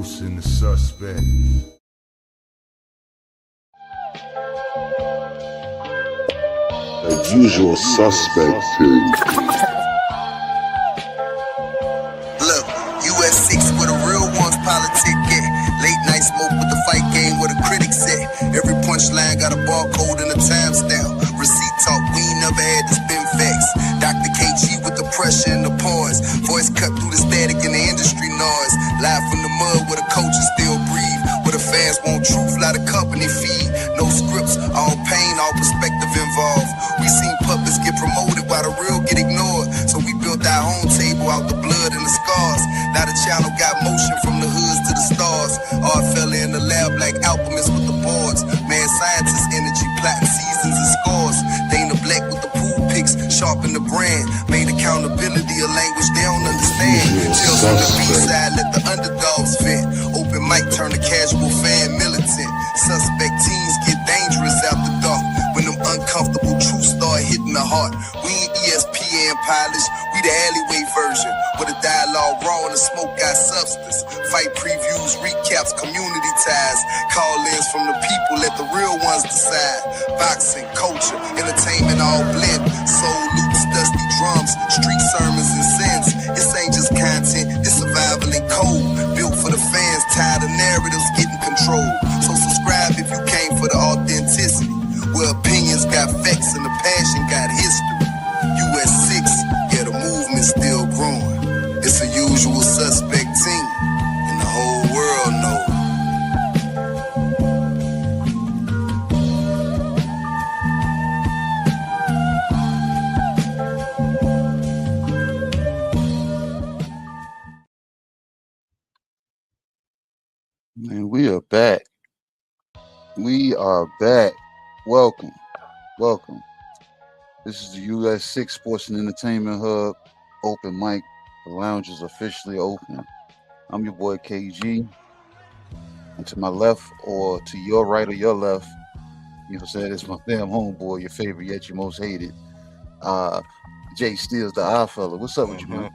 Introducing the suspect. The usual suspect thing. Look, US6 where the real ones politic at. Late night smoke with the fight game where the critics at. Every punchline got a barcode and a timestamp. Receipt talk, we ain't never had to spin facts. Dr. KG with the pressure and the pause. Voice cut through the static and the industry noise. Live from the mud where the coaches still breathe. Where the fans want truth, lot of company feed. No scripts, all pain, all perspective involved. We seen puppets get promoted while the real get ignored. So we built our own table out the blood and the scars. Now the channel got motion from the hoods to the stars. Art fella in the lab like alchemists with the boards. Man, scientist energy, plotting seasons and scores. Dana Black with the pool picks, sharpen the brand. Made accountability a language they don't understand. Tales from the B-side, let the underdogs vent. Open mic turn the casual fan militant. Suspect teens get dangerous after dark. When them uncomfortable truths start hitting the heart. We ain't ESPN polished, we the alleyway version. Where the dialogue raw and the smoke got substance. Fight previews, recaps, community ties. Call-ins from the people, let the real ones decide. Boxing, culture, entertainment all blend. Soul loops, dusty drums, street sermons and sins. This ain't just content, it's survival and code. Built for the fans, tired of narratives getting controlled. So subscribe if you came for the authenticity. Where opinions got facts and the passion got history. US6, yeah, the movement's still growing. It's a usual suspect team, and the whole world knows. Man, we are back. We are back. Welcome. Welcome. This is the US6 Sports and Entertainment Hub. Open mic. The lounge is officially open. I'm your boy KG. And to my left or to your right or your left, you know what I'm saying, it's my damn homeboy, your favorite yet your most hated. Jay Steele's the eye fella. What's up with you, man?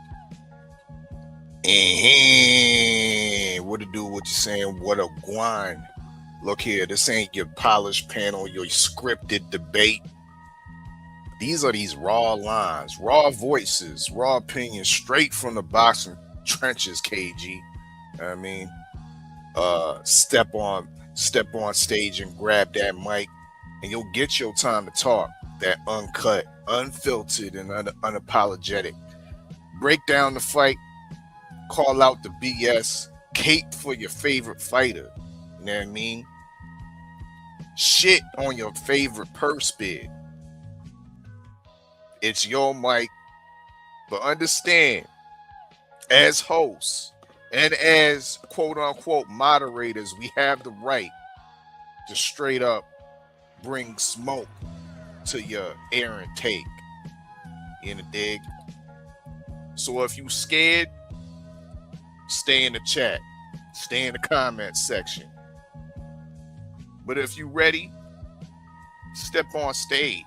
What to do? What you saying? What a guan. Look here, this ain't your polished panel, your scripted debate. These are these raw lines, raw voices, raw opinions, straight from the boxing trenches, KG. I mean, step on stage and grab that mic, and you'll get your time to talk. That uncut, unfiltered, and unapologetic. Break down the fight, call out the BS, cape for your favorite fighter. You know what I mean? Shit on your favorite purse bid. It's your mic, but understand, as hosts and as quote unquote moderators, we have the right to straight up bring smoke to your air intake. In the dig. So if you scared, stay in the chat, stay in the comment section. But if you ready, step on stage.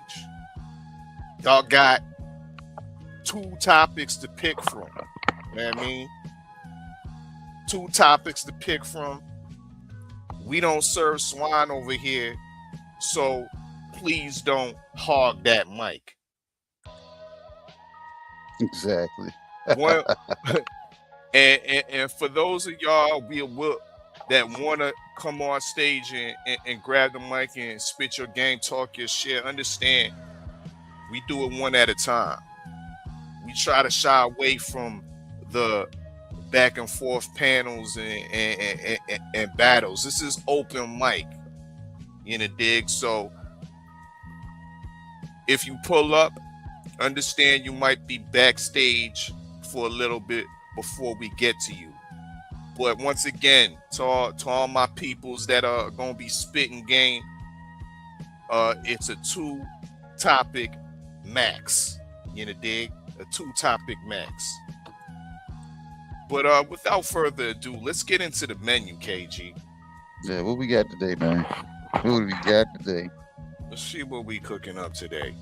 Y'all got 2 topics to pick from. You know what I mean? 2 topics to pick from. We don't serve swine over here, so please don't hog that mic. Exactly. Well, and for those of y'all that want to come on stage and grab the mic and spit your game, talk your shit, understand, we do it one at a time. We try to shy away from the back and forth panels and battles. This is open mic, in a dig. So if you pull up, understand you might be backstage for a little bit before we get to you. But once again, to all my peoples that are gonna be spitting game, it's a 2-topic max. You know, dig? A 2-topic max. But without further ado, let's get into the menu, KG. Yeah, what we got today, man? What do we got today? Let's see what we cooking up today.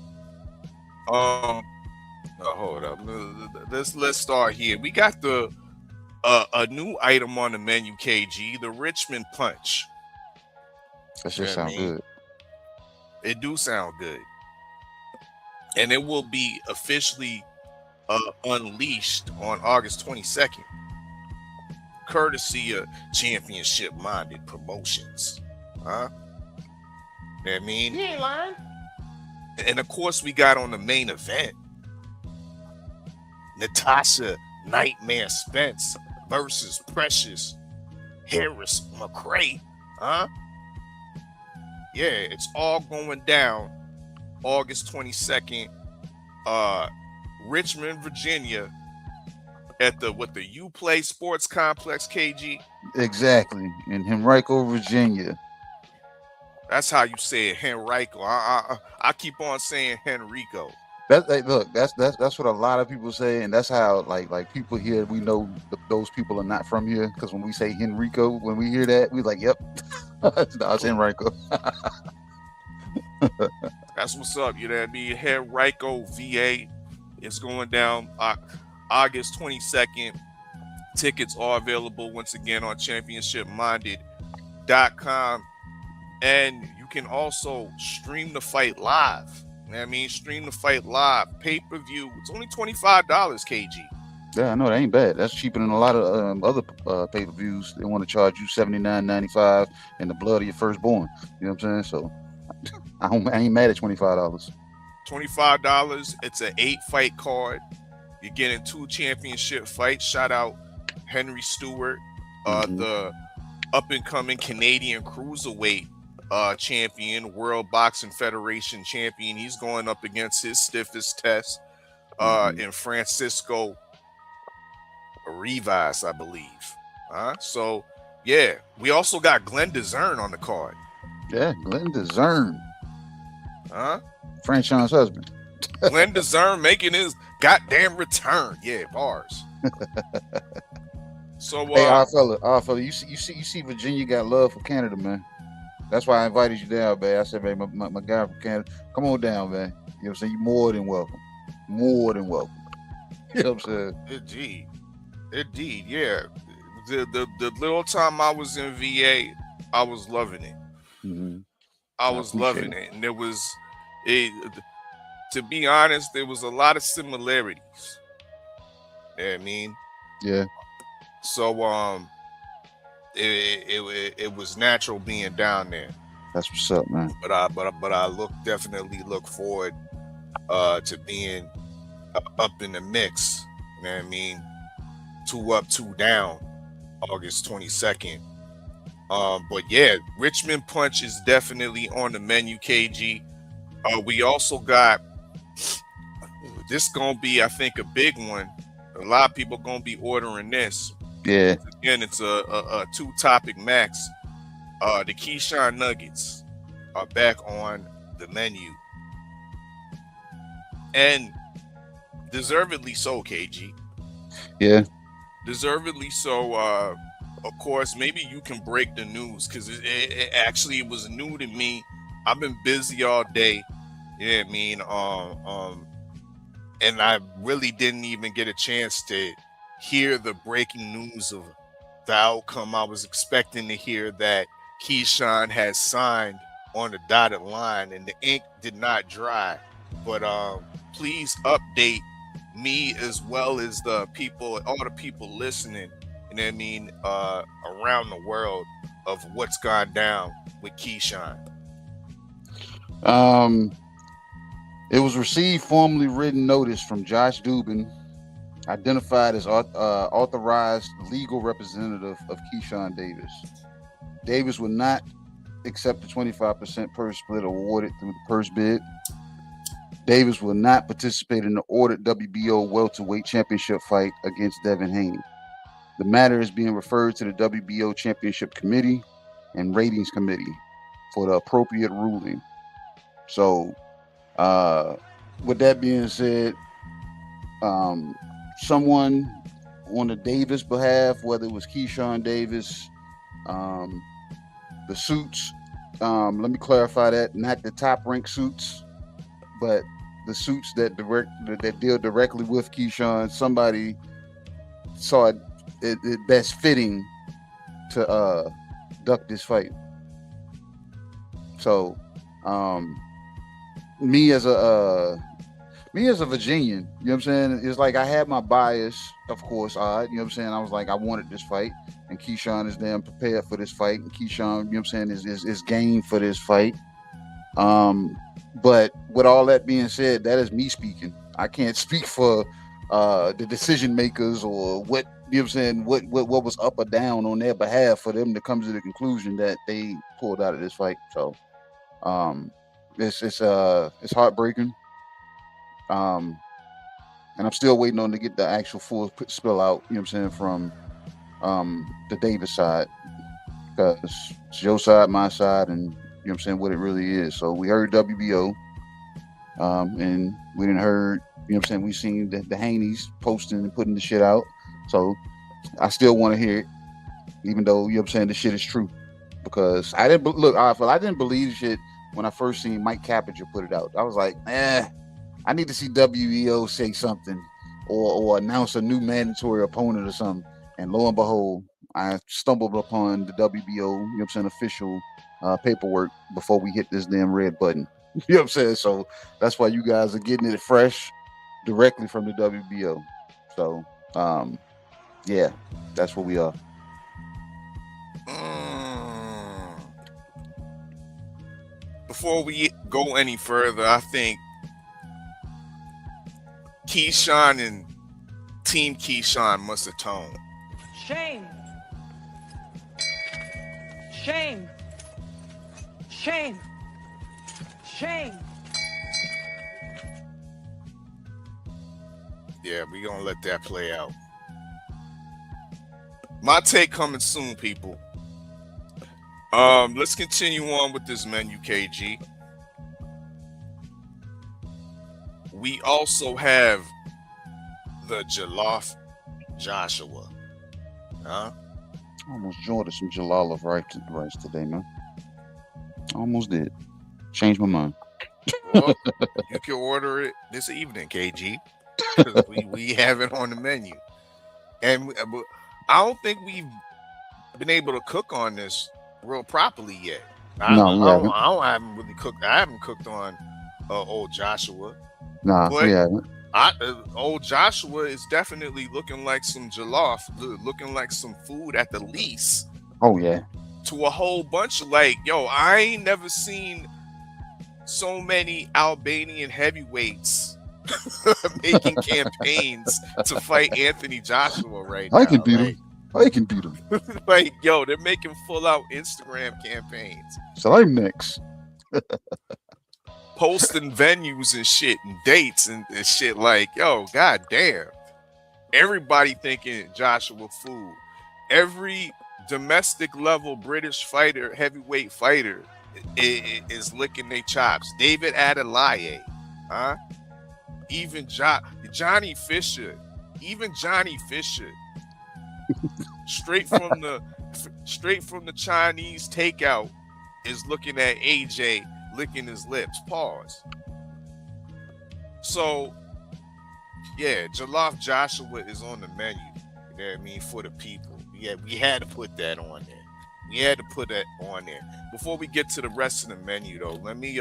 Hold up. Let's start here. We got the a new item on the menu, KG, the Richmond Punch. That shit sound good. It do sound good. And it will be officially unleashed on August 22nd, courtesy of championship-minded promotions. Huh? You know what I mean? You ain't lying. And of course, we got on the main event, Natasha Nightmare Spence versus Precious Harris McCray. Huh? Yeah, it's all going down August 22nd, Richmond, Virginia, at the U Play Sports Complex, KG. Exactly, in Henrico, Virginia. That's how you say it, Henrico. I keep on saying Henrico. That's what a lot of people say, and that's how like people here, we know those people are not from here, because when we say Henrico, when we hear that, we like, yep, no, it's Henrico. That's what's up. You know what I mean? Henrico, VA. It's going down August 22nd. Tickets are available once again on championshipminded.com. And you can also stream the fight live. You know what I mean? Stream the fight live. Pay-per-view. It's only $25, KG. Yeah, I know, that ain't bad. That's cheaper than a lot of other pay-per-views. They want to charge you $79.95 and the blood of your firstborn. You know what I'm saying? So I ain't mad at $25. $25. It's an 8-fight card. You're getting 2 championship fights. Shout out Henry Stewart, the up-and-coming Canadian cruiserweight champion, World Boxing Federation champion. He's going up against his stiffest test in Francisco Rivas, I believe. So, yeah. We also got Glenn DeZern on the card. Yeah, Glenn DeZern. Huh? Franchon's husband. Glenn DeZern making his goddamn return. Yeah, bars. So, hey, our fella, you see, Virginia got love for Canada, man. That's why I invited you down, man. I said, man, my guy from Canada, come on down, man. You know what I'm saying? You're more than welcome. More than welcome. You know what I'm saying? Indeed, yeah. The little time I was in VA, I was loving it. Mm-hmm. I was loving it, and to be honest, there was a lot of similarities. You know what I mean? Yeah. So it was natural being down there. That's what's up, man. But I definitely look forward to being up in the mix. You know what I mean? 2 up, 2 down, August 22nd. But yeah, Richmond Punch is definitely on the menu, KG. We also got this gonna be, I think, a big one. A lot of people gonna be ordering this. Yeah. Again, it's a 2-topic max. The Keyshawn Nuggets are back on the menu, and deservedly so, KG. Yeah. Deservedly so. Of course, maybe you can break the news, because it actually was new to me. I've been busy all day. You know what I mean? And I really didn't even get a chance to hear the breaking news of the outcome. I was expecting to hear that Keyshawn had signed on the dotted line and the ink did not dry. But please update me as well as the people, all the people listening, you know what I mean, around the world, of what's gone down with Keyshawn. It was received formally written notice from Josh Dubin, identified as authorized legal representative of Keyshawn Davis. Davis would not accept the 25% purse split awarded through the purse bid. Davis will not participate in the ordered WBO welterweight championship fight against Devin Haney. The matter is being referred to the WBO Championship Committee and Ratings Committee for the appropriate ruling. So, with that being said, someone on the Davis behalf, whether it was Keyshawn Davis, the suits, let me clarify that, not the top ranked suits, but the suits that deal directly with Keyshawn. Somebody saw it it best fitting to duck this fight. So, me as a Virginian, you know what I'm saying? It's like I had my bias, of course, you know what I'm saying? I was like, I wanted this fight, and Keyshawn is damn prepared for this fight, and Keyshawn, you know what I'm saying, is game for this fight. But with all that being said, that is me speaking. I can't speak for the decision makers or what, you know what I'm saying, what was up or down on their behalf for them to come to the conclusion that they pulled out of this fight. So it's heartbreaking. And I'm still waiting on to get the actual full spill out, you know what I'm saying, from the Davis side, because it's your side, my side, and you know what I'm saying, what it really is. So we heard WBO, and we didn't heard, you know what I'm saying, we seen the Haneys posting and putting the shit out. So I still want to hear it, even though, you know what I'm saying, the shit is true. Because I didn't I didn't believe shit when I first seen Mike Cappinger put it out. I was like, I need to see WBO say something or announce a new mandatory opponent or something. And lo and behold, I stumbled upon the WBO, you know what I'm saying, official paperwork before we hit this damn red button. You know what I'm saying? So that's why you guys are getting it fresh directly from the WBO. So, yeah, that's where we are. Before we go any further, I think Keyshawn and Team Keyshawn must atone. Shame. Shame. Shame. Shame. Yeah, we're going to let that play out. My take coming soon, people. Let's continue on with this menu, KG. We also have the Jollof Joshua. Huh? I almost joined some Jalala rice today, man. Almost did. Changed my mind. Well, you can order it this evening, KG. we have it on the menu. And I don't think we've been able to cook on this real properly yet. I haven't really cooked. I haven't cooked on old Joshua. Nah, but we haven't. Old Joshua is definitely looking like some jollof, looking like some food at the least. Oh yeah. To a whole bunch of I ain't never seen so many Albanian heavyweights making campaigns to fight Anthony Joshua right now. I can beat him. They're making full out Instagram campaigns. So I'm next. Posting venues and shit and dates and shit god damn. Everybody thinking Joshua food. Every domestic level British fighter, heavyweight fighter is licking their chops. David Adelaide, huh? Even Johnny Fisher. straight from the Chinese takeout is looking at AJ licking his lips. Pause. So yeah, Jollof Joshua is on the menu. You know what I mean, for the people. Yeah, we had to put that on there. Before we get to the rest of the menu though, let me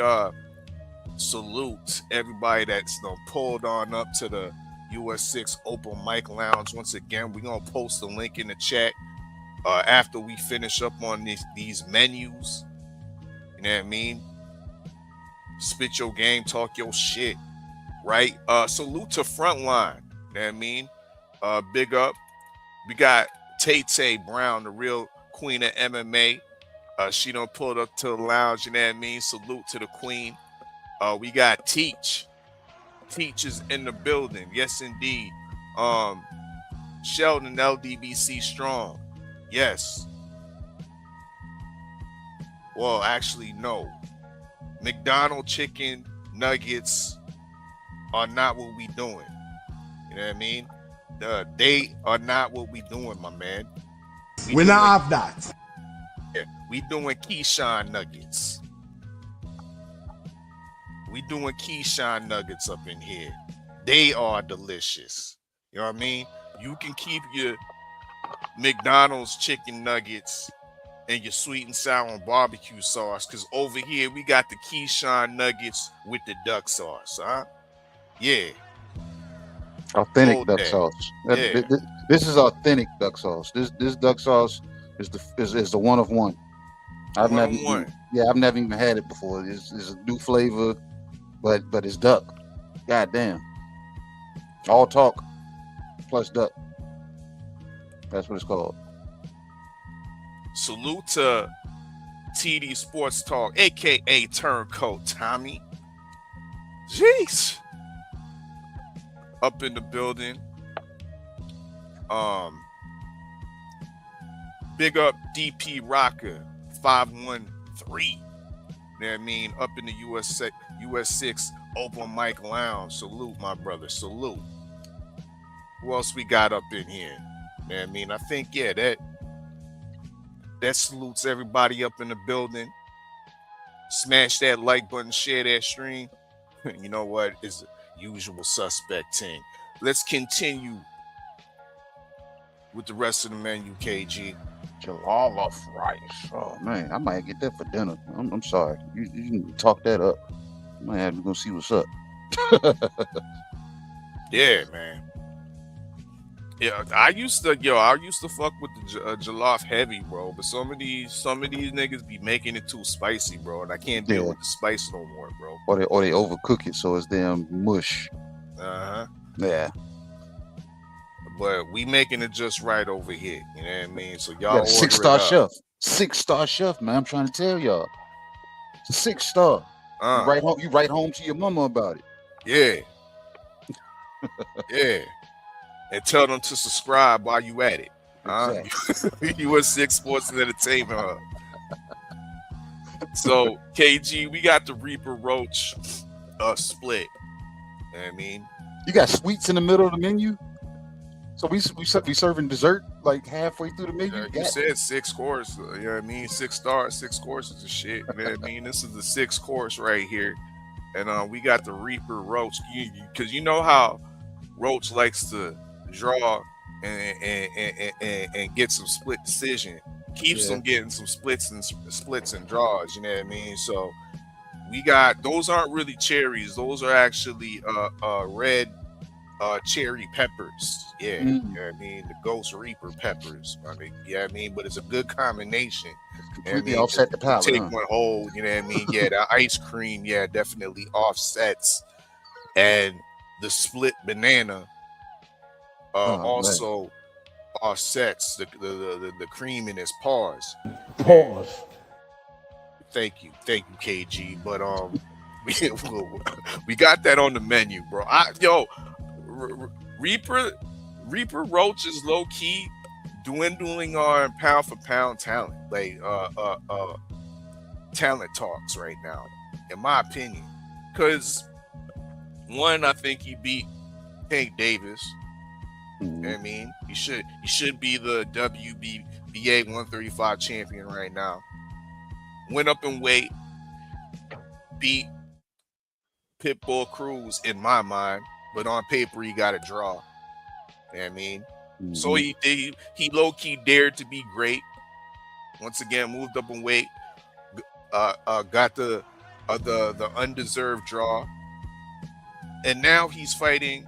salute everybody that's pulled on up to the US6 Open Mic Lounge. Once again, we're gonna post the link in the chat after we finish up on these menus. You know what I mean? Spit your game, talk your shit, right? Salute to Frontline. You know what I mean? Big up. We got Tay Brown, the real queen of MMA. She done pulled up to the lounge. You know what I mean? Salute to the queen. We got Teach. Teach is in the building. Yes, indeed. Sheldon LDBC Strong. Yes. Well, actually, no. McDonald's chicken nuggets are not what we doing. You know what I mean? They are not what we doing, my man. We not have that. Yeah, we doing Keyshawn nuggets. We doing Keyshawn nuggets up in here. They are delicious. You know what I mean? You can keep your McDonald's chicken nuggets and your sweet and sour barbecue sauce. Because over here, we got the Keyshawn nuggets with the duck sauce, huh? Yeah. Authentic Hold duck that. sauce. Yeah. This is authentic duck sauce. This duck sauce is the one of one. I've never even had it before. It's a new flavor, but it's duck. God damn. All talk plus duck. That's what it's called. Salute to TD Sports Talk, aka Turncoat Tommy. Jeez. Up in the building. Big up DP Rocker 513. You know what I mean? Up in the US6 Open Mic Lounge. Salute, my brother. Salute. Who else we got up in here? You know what I mean? I think, yeah, that salutes everybody up in the building. Smash that like button, share that stream. You know what? It's the usual suspect thing. Let's continue with the rest of the menu, KG. Jollof rice. Oh man, I might get that for dinner. I'm sorry. You can talk that up. I might have to go see what's up. Yeah, man. Yeah, I used to fuck with the jollof heavy, bro. But some of these niggas be making it too spicy, bro, and I can't deal with the spice no more, bro. Or they overcook it so it's damn mush. Yeah. But we making it just right over here. You know what I mean? So y'all order 6-star chef. 6-star chef, man. I'm trying to tell y'all. 6-star. You write home to your mama about it. Yeah. Yeah. And tell them to subscribe while you at it. Exactly. US6 Sports and Entertainment Hub. So KG, we got the Reaper Roach split. You know what I mean? You got sweets in the middle of the menu? So we serving dessert like halfway through the menu? You said 6 course. You know what I mean? 6 stars, 6 courses of shit. You know what I mean? This is the 6th course right here. And we got the Reaper Roach. Because you know how Roach likes to draw and get some split decision. Keeps them getting some splits and draws. You know what I mean? So we got, those aren't really cherries. Those are actually red cherry peppers. Yeah, you know what I mean? The Ghost Reaper peppers. I mean, yeah, I mean, but it's a good combination. Completely offset the palate. Take one whole, you know what I mean? Yeah, the ice cream, yeah, definitely offsets. And the split banana also offsets the cream in its pause. Thank you, KG. But we got that on the menu, bro. Reaper Roach is low key dwindling our pound for pound talent, like talent talks right now, in my opinion. Because one, I think he beat Tank Davis. You know what I mean? He should be the WBA 135 champion right now. Went up in weight, beat Pitbull Cruz in my mind, but on paper he got a draw. You know what I mean? So he low-key dared to be great. Once again, moved up in weight, got the undeserved draw, and now he's fighting,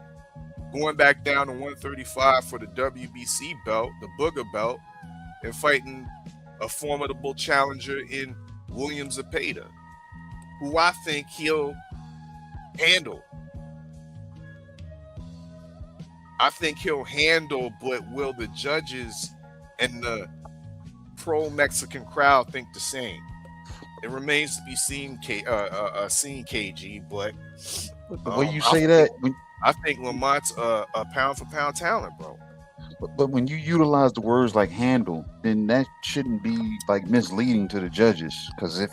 going back down to 135 for the WBC belt, the Booger belt, and fighting a formidable challenger in William Zepeda, who I think he'll handle. But will the judges and the pro-Mexican crowd think the same? It remains to be seen, KG, but the way you say that, I think Lamont's a pound-for-pound talent, bro. But when you utilize the words like handle, then that shouldn't be like misleading to the judges. Because if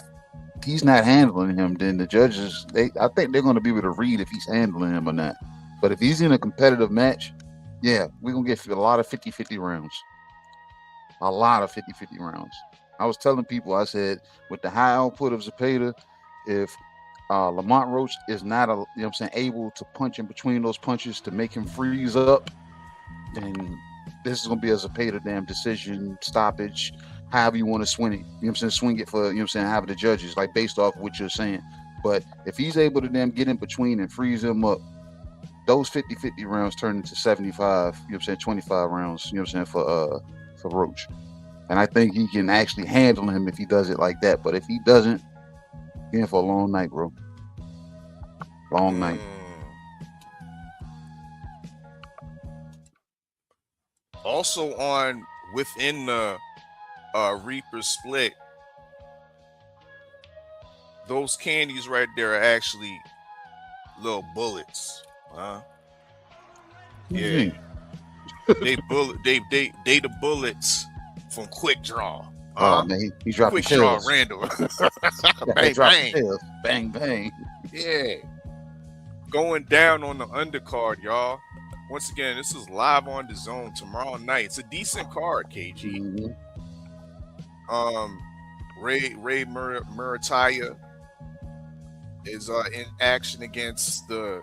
he's not handling him, then the judges, I think they're going to be able to read if he's handling him or not. But if he's in a competitive match, yeah, we're going to get a lot of 50-50 rounds. A lot of 50-50 rounds. I was telling people, I said, with the high output of Zepeda, if Lamont Roach is not able to punch in between those punches to make him freeze up, then this is gonna be as a pay the damn decision, stoppage, however you want to swing it. You know what I'm saying? Swing it for, you know what I'm saying, however the judges, like based off what you're saying. But if he's able to then get in between and freeze him up, those 50-50 rounds turn into 75, you know what I'm saying, 25 rounds, you know what I'm saying, for Roach. And I think he can actually handle him if he does it like that. But if he doesn't, he's in for a long night, bro. Long night. Also within the Reaper split, those candies right there are actually little bullets. Yeah. They the bullets from Quick Draw. Oh man, he dropped Quick the Draw shells. Randall. Bang, bang. Bang, bang. Yeah. Going down on the undercard, y'all. Once again, this is live on the zone tomorrow night. It's a decent card, KG. Ray Murataya is in action against the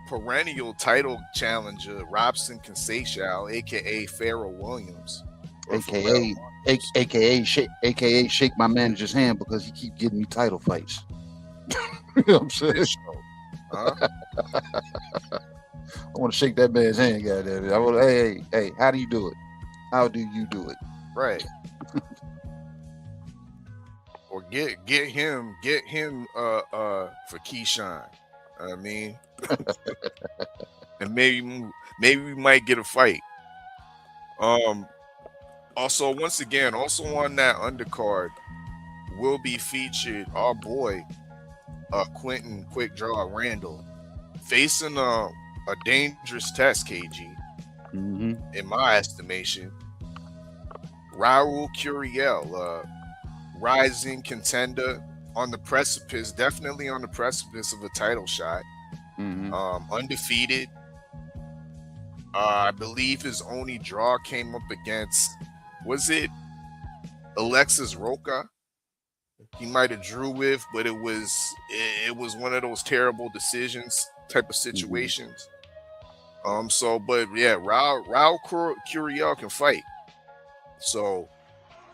perennial title challenger Robson Conceição, aka Pharaoh Williams, aka shake my manager's hand because he keep getting me title fights. You know what I'm saying? I want to shake that man's hand, goddamn it. I want, hey, how do you do it? How do you do it? Right. Or get him for Keyshawn. I mean, and maybe we might get a fight. Also, once again, also on that undercard will be featured our boy Quentin Quick Draw Randall facing a dangerous test, KG. In my estimation, Raul Curiel, rising contender on the precipice, definitely on the precipice of a title shot. Undefeated. I believe his only draw came up against, was it Alexis Roca? He might have drew with, but it was one of those terrible decisions type of situations. But yeah, Raul Curiel can fight. So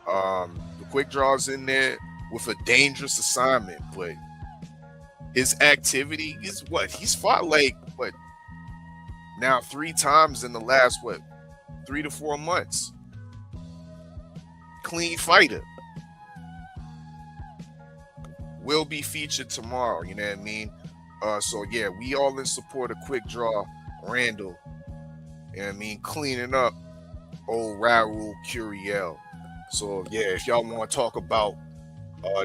the Quick Draw's in there with a dangerous assignment, but his activity is he's fought now 3 times in the last 3 to 4 months. Clean fighter. Will be featured tomorrow, you know what I mean? So yeah, we all in support of Quick Draw Randall. You know what I mean? Cleaning up old Raul Curiel. So yeah, if y'all want to talk about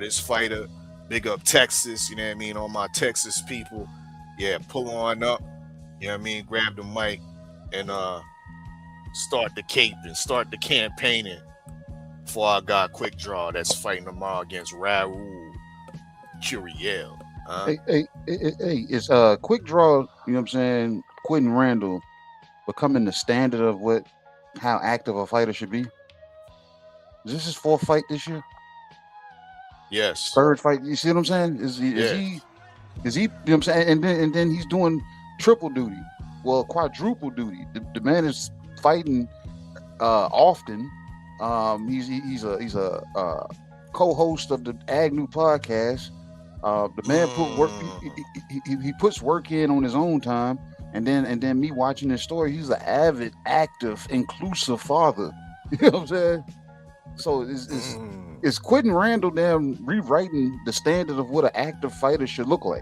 this fighter, big up Texas, you know what I mean? All my Texas people, yeah, pull on up, you know what I mean? Grab the mic and start the cape and start the campaigning before I got Quick Draw that's fighting tomorrow against Raul Curiel. Hey, is Quick Draw, you know what I'm saying, Quentin Randall becoming the standard of how active a fighter should be? Is this his 4th fight this year? Yes. 3rd fight. You see what I'm saying? Is he you know what I'm saying? And then he's doing triple duty. Well, quadruple duty. The man is fighting often. He's a co-host of the Agnew podcast. The man put work. He puts work in on his own time, and then me watching his story. He's an avid, active, inclusive father. You know what I'm saying? So is Quentin Randall damn rewriting the standard of what an active fighter should look like?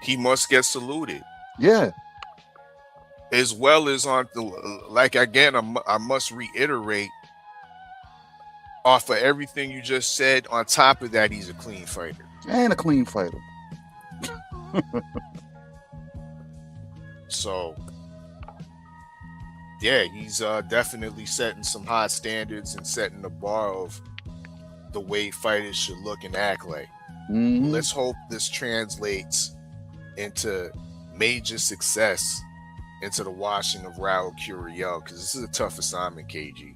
He must get saluted. Yeah. As well as on the I must reiterate, off of everything you just said, on top of that, he's a clean fighter. And a clean fighter. So, yeah, he's definitely setting some high standards and setting the bar of the way fighters should look and act like. Let's hope this translates into major success into the washing of Raul Curiel, because this is a tough assignment, KG.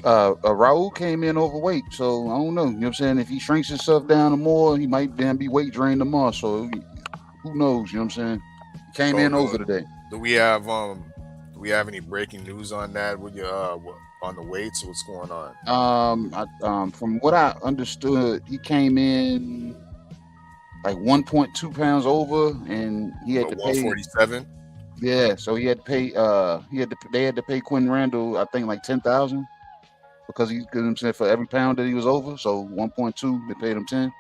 Raul came in overweight, so I don't know. You know what I'm saying? If he shrinks himself down more, he might then be weight drained tomorrow. So who knows? You know what I'm saying? He came in over today. Do we have any breaking news on that? With your on the weights? What's going on? From what I understood, he came in like 1.2 pounds over, and he had to pay 147. Yeah, so he had to pay. They had to pay Quentin Randall, I think, like 10,000 because I'm saying for every pound that he was over. So 1.2, they paid him 10.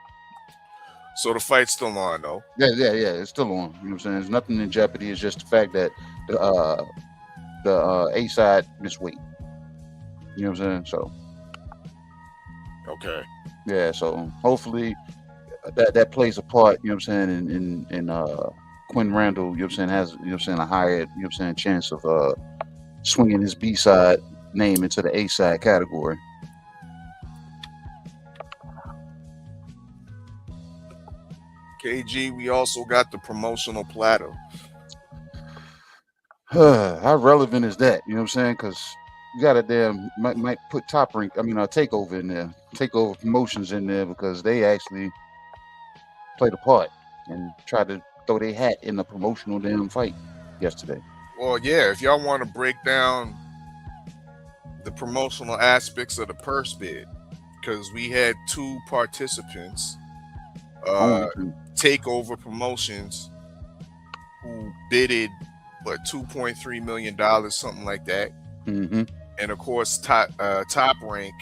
So the fight's still on, though. Yeah, it's still on. You know what I'm saying? There's nothing in jeopardy. It's just the fact that the A side missed weight. You know what I'm saying? So okay. Yeah, so hopefully that plays a part. You know what I'm saying? In Quentin Randall, you know what I'm saying, has, you know what I'm saying, a higher, you know what I'm saying, chance of swinging his B side name into the A side category. KG, we also got the promotional platter. How relevant is that? You know what I'm saying? Because you got to might put Takeover in there, Takeover Promotions in there, because they actually played a part and tried to throw their hat in the promotional damn fight yesterday. Well, yeah, if y'all want to break down the promotional aspects of the purse bid, because we had 2 participants, Takeover Promotions, who bidded $2.3 million, something like that. Mm-hmm. And of course, Top Rank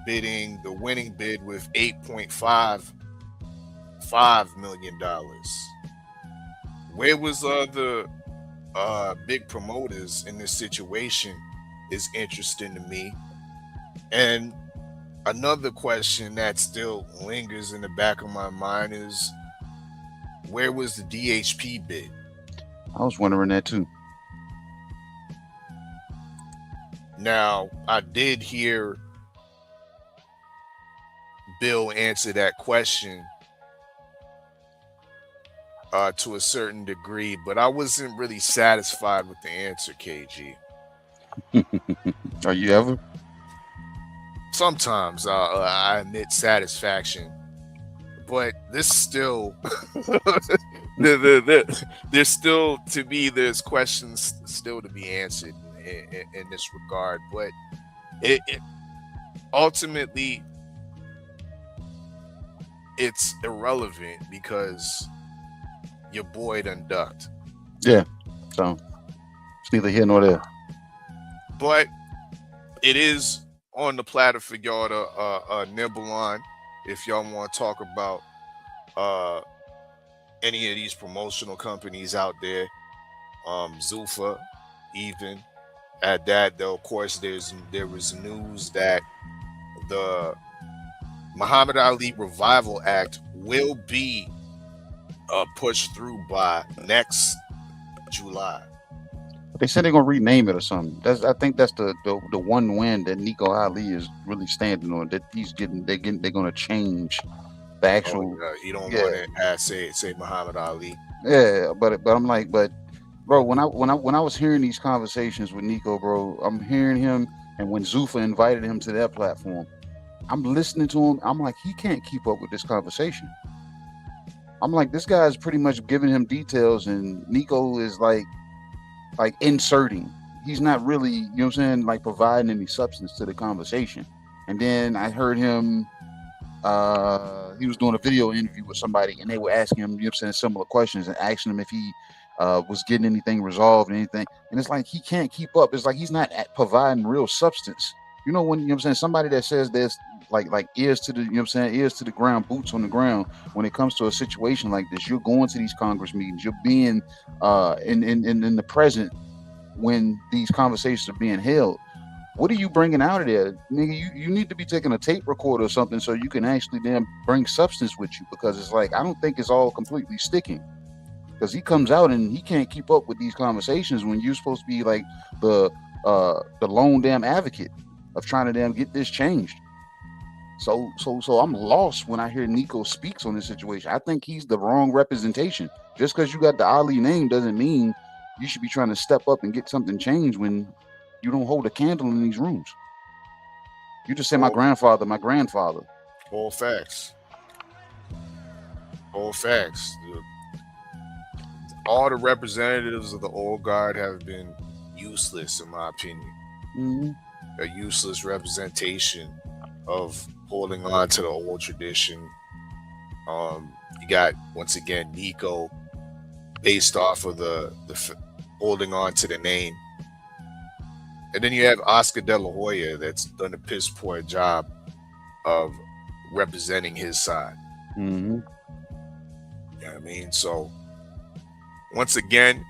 bidding the winning bid with $8.5 million. Where was the big promoters in this situation is interesting to me. And another question that still lingers in the back of my mind is, where was the DHP bid? I was wondering that too. Now, I did hear Bill answer that question to a certain degree, but I wasn't really satisfied with the answer, KG. Are you ever? Sometimes I admit satisfaction, but this still there's still to be there's questions still to be answered in this regard. But it ultimately it's irrelevant because your boy done ducked. Yeah, so it's neither here nor there. But it is on the platter for y'all to nibble on if y'all want to talk about any of these promotional companies out there. Zuffa, even at that, though, of course, there was news that the Muhammad Ali Revival Act will be pushed through by next July. They said they're gonna rename it or something. I think that's the one win that Nico Ali is really standing on. That they're gonna change the actual. You don't want to say Muhammad Ali. Yeah, but I'm like, bro, when I was hearing these conversations with Nico, bro, I'm hearing him, and when Zuffa invited him to their platform, I'm listening to him. I'm like, he can't keep up with this conversation. I'm like, this guy's pretty much giving him details, and Nico is like inserting. He's not really, you know what I'm saying, like providing any substance to the conversation. And then I heard him, he was doing a video interview with somebody, and they were asking him, you know what I'm saying, similar questions and asking him if he was getting anything resolved, anything. And it's like he can't keep up. It's like he's not providing real substance. You know, when, you know what I'm saying, somebody that says there's like ears to the, you know what I'm saying, ears to the ground, boots on the ground, when it comes to a situation like this, you're going to these Congress meetings, you're being in the present when these conversations are being held. What are you bringing out of there, nigga? You need to be taking a tape recorder or something so you can actually then bring substance with you, because it's like, I don't think it's all completely sticking, because he comes out and he can't keep up with these conversations when you're supposed to be like the lone damn advocate of trying to damn get this changed. So I'm lost when I hear Nico speaks on this situation. I think he's the wrong representation. Just because you got the Ali name doesn't mean you should be trying to step up and get something changed when you don't hold a candle in these rooms. You just say my grandfather. All facts. All facts. all the representatives of the old guard have been useless, in my opinion. Mm-hmm. A useless representation of holding on to the old tradition. You got, once again, Nico, based off of the holding on to the name. And then you have Oscar De La Hoya, that's done a piss poor job of representing his side. Mm-hmm. You know what I mean? So, once again,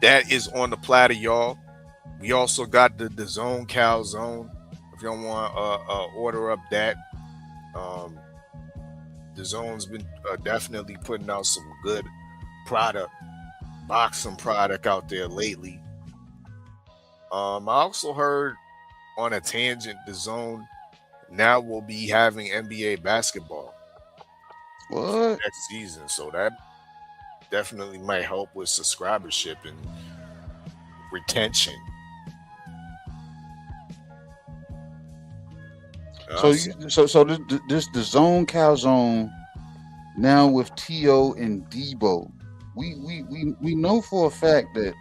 that is on the platter, y'all. We also got the Zone Cow Zone. If y'all want to order up that, the Zone's been definitely putting out some good product, boxing product out there lately. I also heard, on a tangent, the Zone now will be having NBA basketball What? next season, so that definitely might help with subscribership and retention. So this the Zone Cow Zone now with T.O. and Debo. We know for a fact that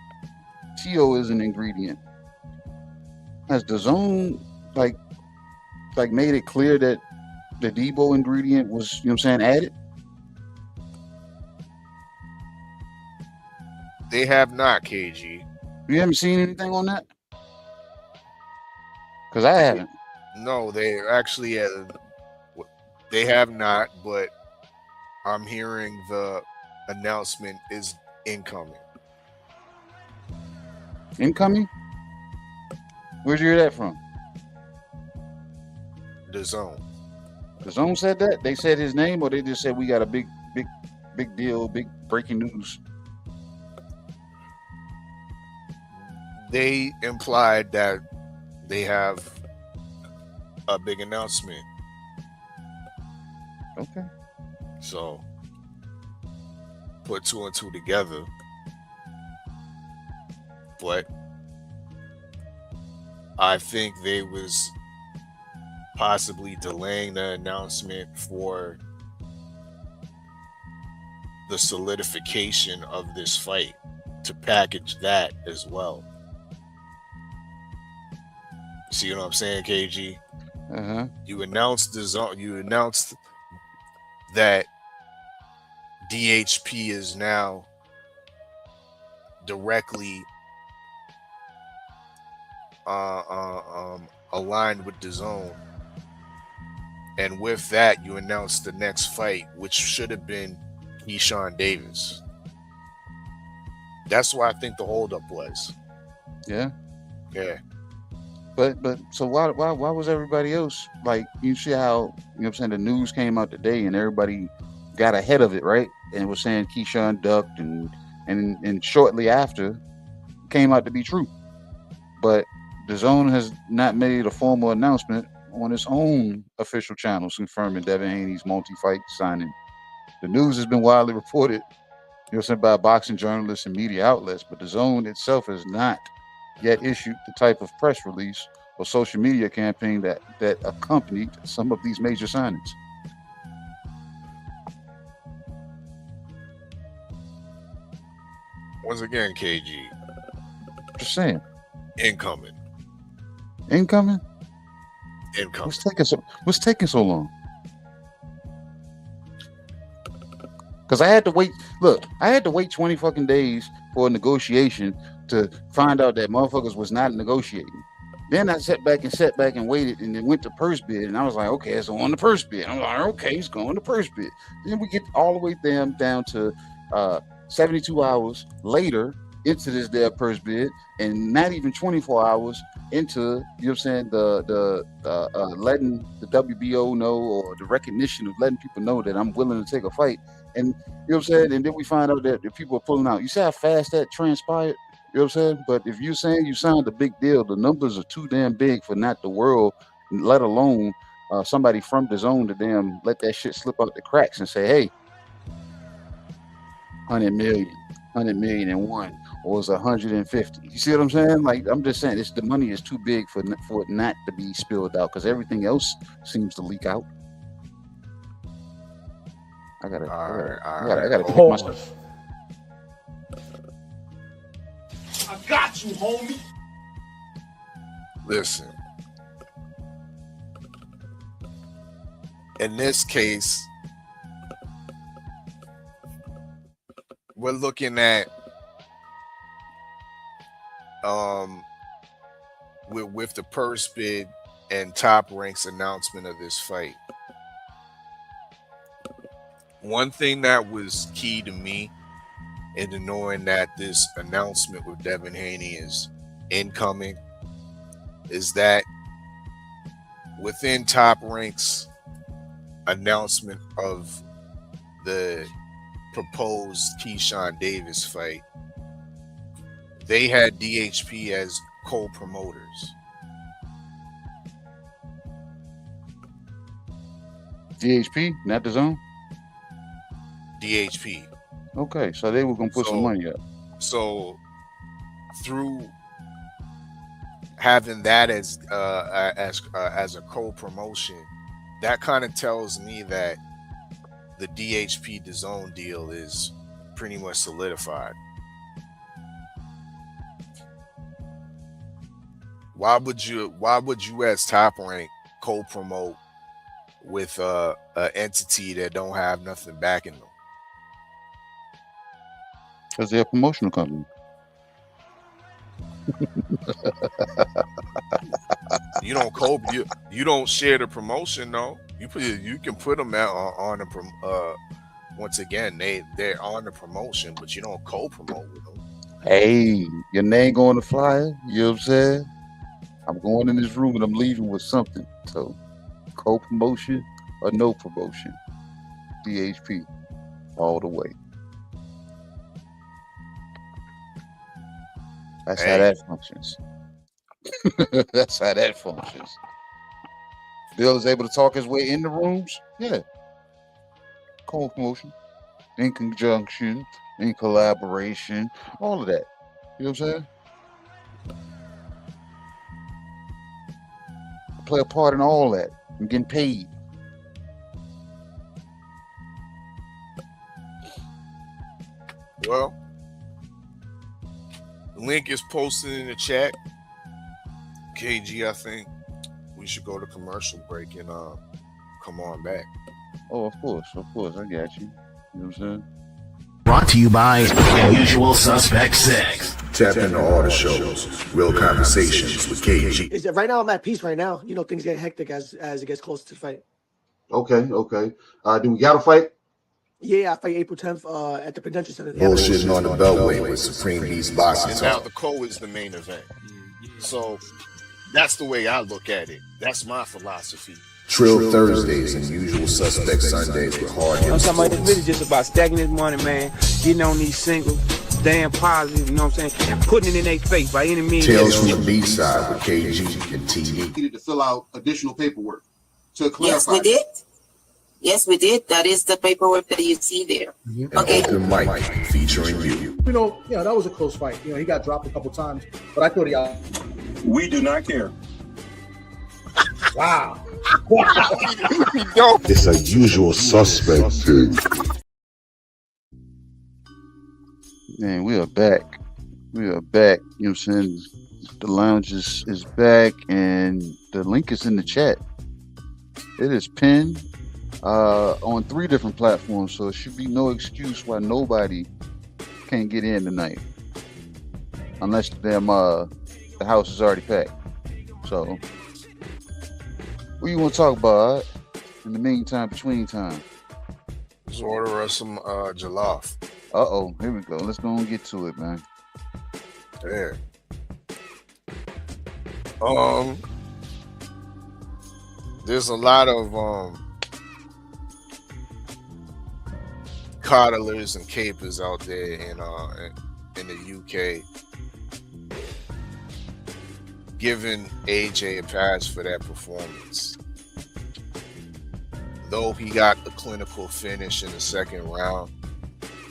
T.O. is an ingredient. Has the Zone like made it clear that the Debo ingredient was, you know what I'm saying, added? They have not, KG. You haven't seen anything on that? Because I haven't. No, they actually they have not, but I'm hearing the announcement is incoming. Incoming? Where'd you hear that from? The Zone. The Zone said that? They said his name, or they just said we got a big deal, big breaking news? They implied that they have a big announcement. Okay. So put two and two together. But I think they was possibly delaying the announcement for the solidification of this fight, to package that as well. See what I'm saying, KG? Uh-huh. You announced that DHP is now directly aligned with the Zone, and with that you announced the next fight, which should have been Keyshawn Davis. That's why I think the holdup was. Yeah. Yeah. But so why was everybody else, like, you see how, you know what I'm saying, the news came out today and everybody got ahead of it, right? And was saying Keyshawn ducked, and shortly after came out to be true. But the Zone has not made a formal announcement on its own official channels confirming Devin Haney's multi-fight signing. The news has been widely reported, you know, by boxing journalists and media outlets, but the Zone itself has not yet issued the type of press release or social media campaign that accompanied some of these major signings. Once again, KG. Just saying. Incoming. What's taking so long? Because I had to wait. Look, I had to wait 20 fucking days for a negotiation to find out that motherfuckers was not negotiating. Then I sat back and waited, and then went to purse bid, and I was like, okay, it's on the purse bid. I'm like, okay, it's going to purse bid. Then we get all the way down to 72 hours later into this damn purse bid, and not even 24 hours into, you know what I'm saying, the letting the WBO know, or the recognition of letting people know that I'm willing to take a fight. And you know what I'm saying, and then we find out that the people are pulling out. You see how fast that transpired? You know what I'm saying? But if you're saying you signed a big deal, the numbers are too damn big for not the world, let alone somebody from the Zone, to damn let that shit slip out the cracks and say, hey, 100 million and one, or it's 150. You see what I'm saying? Like, I'm just saying, the money is too big for it not to be spilled out, because everything else seems to leak out. I gotta pick myself. got you, homie. Listen. In this case, we're looking at with the purse bid and Top Rank's announcement of this fight. One thing that was key to me into knowing that this announcement with Devin Haney is incoming is that within Top Rank's announcement of the proposed Keyshawn Davis fight, they had DHP as co-promoters. DHP, not the zone. DHP. Okay, so they were gonna put some money up. So through having that as a co-promotion, that kind of tells me that the DHP DAZN deal is pretty much solidified. Why would you as Top Rank co-promote with a entity that don't have nothing backing them? Because they're a promotional company. You don't you don't share the promotion, though. You can put them on the once again they're on the promotion, but you don't co-promote with them. Hey, your name go on the flyer. You know what I'm saying? I'm going in this room and I'm leaving with something. So, co-promotion or no promotion, DHP all the way. That's how that functions. That's how that functions. Bill is able to talk his way in the rooms. Yeah. Co-promotion, in conjunction, in collaboration, all of that. You know what I'm saying? I play a part in all that. I'm getting paid. Well, the link is posted in the chat. KG, I think we should go to commercial break and come on back. Oh, of course, I got you. You know what I'm saying? Brought to you by Unusual Suspect 6. Tap into all the shows. Real conversations with KG. Right now I'm at peace right now. You know, things get hectic as it gets closer to the fight. Okay. Do we got a fight? Yeah, I fight April 10th at the Prudential Center. Bullshitting on the Beltway with Supreme Beast Boxing. And now the co is the main event. So that's the way I look at it. That's my philosophy. Trill Thursdays and Usual Suspect Sundays with hard hits. I'm talking about it's really just about stacking this money, man. Getting on these singles, staying positive, you know what I'm saying? And putting it in their face by any means. Tales from the B-side with KG and TV. Needed to fill out additional paperwork to clarify. Yes, we did. Yes, we did. That is the paperwork that you see there. An open mic featuring you. You know, that was a close fight. You know, he got dropped a couple times, but I thought he out. We do not care. Wow. It's a usual suspect thing. Man, we are back. You know what I'm saying? The lounge is back, and the link is in the chat. It is pinned on 3 different platforms, so it should be no excuse why nobody can't get in tonight, unless the house is already packed. So, what you want to talk about in the meantime, between time? Let's order us some jollof. Here we go. Let's go and get to it, man. There. There's a lot of coddlers and capers out there in the UK giving AJ a pass for that performance. Though he got the clinical finish in the second round,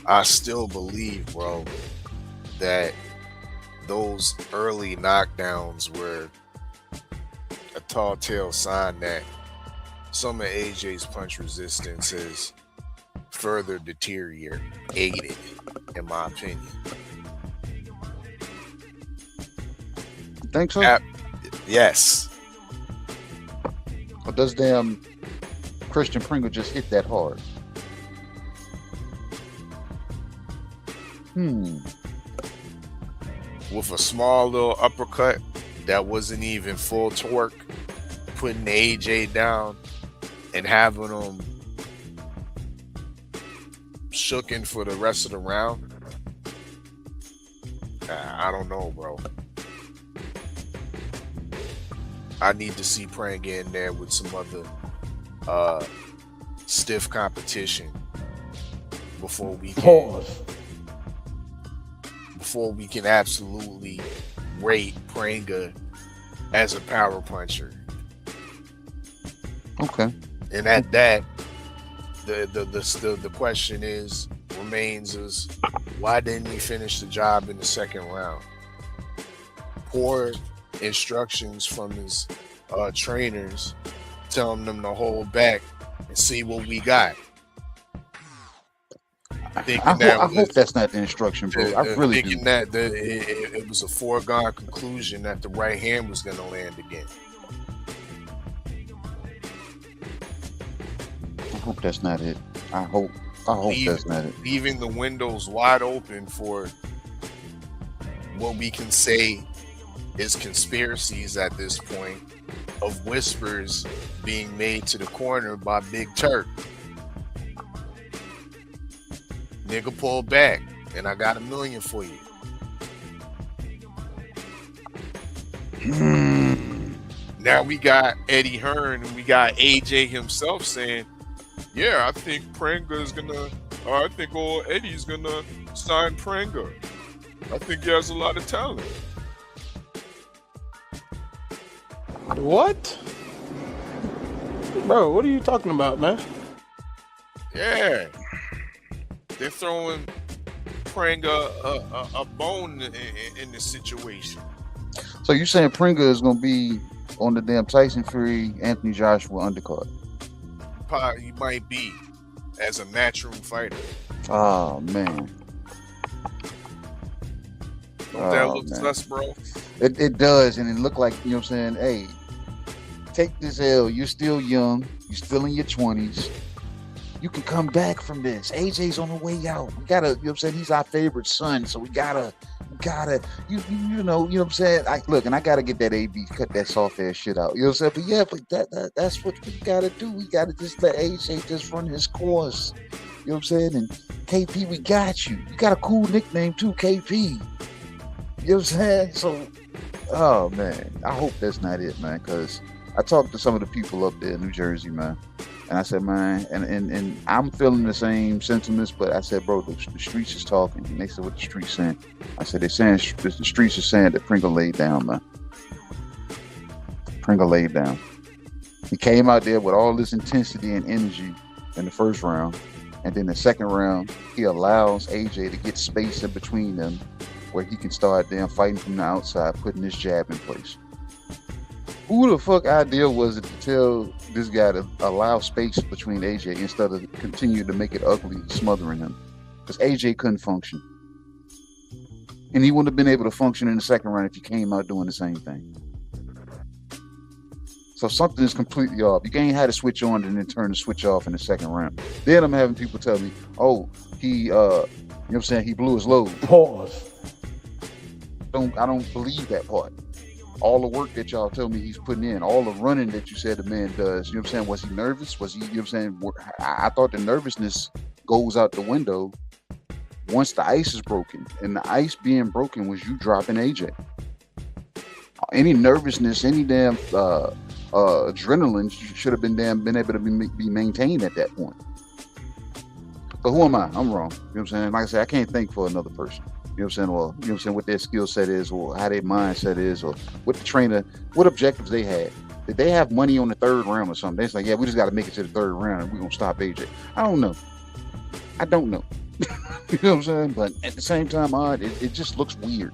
I still believe, bro, that those early knockdowns were a tall tale sign that some of AJ's punch resistance is further deteriorated, in my opinion. Think so? Yes. Or does damn Christian Pringle just hit that hard? With a small little uppercut that wasn't even full torque, putting AJ down and having him shooken for the rest of the round. I don't know, bro. I need to see Pranga in there with some other stiff competition before we can absolutely rate Pranga as a power puncher. Okay. And at that, the question remains is why didn't he finish the job in the second round? Poor instructions from his trainers telling them to hold back and see what we got. I hope that's not the instruction, bro. I really thinking do. that it was a foregone conclusion that the right hand was going to land again. I hope that's not it. I hope that's not it. Leaving the windows wide open for what we can say is conspiracies at this point of whispers being made to the corner by Big Turk. Nigga, pull back, and I got $1 million for you. Now we got Eddie Hearn and we got AJ himself saying, yeah, I think Pranga's gonna, I think old Eddie's gonna sign Pranga. I think he has a lot of talent. What? Bro, what are you talking about, man? Yeah. They're throwing Pranga a bone in this situation. So you saying Pranga is gonna be on the damn Tyson Fury, Anthony Joshua undercard? He might be as a matchroom fighter. Oh man. Don't that look sus, bro? It does, and it looked like, you know what I'm saying, hey, take this L. You're still young. You're still in your 20s. You can come back from this. AJ's on the way out. We gotta, you know what I'm saying? He's our favorite son, so we gotta, you know what I'm saying? Look, and I gotta get that AB, cut that soft ass shit out. You know what I'm saying? But yeah, but that's what we gotta do. We gotta just let AJ just run his course. You know what I'm saying? And KP, we got you. You got a cool nickname too, KP. You know what I'm saying? So, oh man, I hope that's not it, man, because I talked to some of the people up there in New Jersey, man. And I said, man, and I'm feeling the same sentiments, but I said, bro, the streets is talking. And they said, what the streets saying? I said, they're saying, the streets are saying that Pringle laid down, man. Pringle laid down. He came out there with all this intensity and energy in the first round. And then the second round, he allows AJ to get space in between them where he can start damn fighting from the outside, putting his jab in place. Who the fuck idea was it to tell this guy to allow space between AJ instead of continue to make it ugly, smothering him? Because AJ couldn't function. And he wouldn't have been able to function in the second round if he came out doing the same thing. So something is completely off. You can't have to switch on and then turn the switch off in the second round. Then I'm having people tell me, oh, he, you know what I'm saying, he blew his load. Pause. I don't believe that part. All the work that y'all tell me he's putting in, all the running that you said the man does, you know what I'm saying? Was he nervous? Was he, you know what I'm saying? I thought the nervousness goes out the window once the ice is broken. And the ice being broken was you dropping AJ. Any nervousness, any damn adrenaline should have been able to be maintained at that point. But who am I? I'm wrong. You know what I'm saying? Like I said, I can't think for another person. You know what I'm saying? Or, you know what I'm saying, what their skill set is, or how their mindset is, or what the trainer, what objectives they had. Did they have money on the third round or something? They're like, yeah, we just got to make it to the third round and we're going to stop AJ. I don't know. You know what I'm saying? But at the same time, it just looks weird.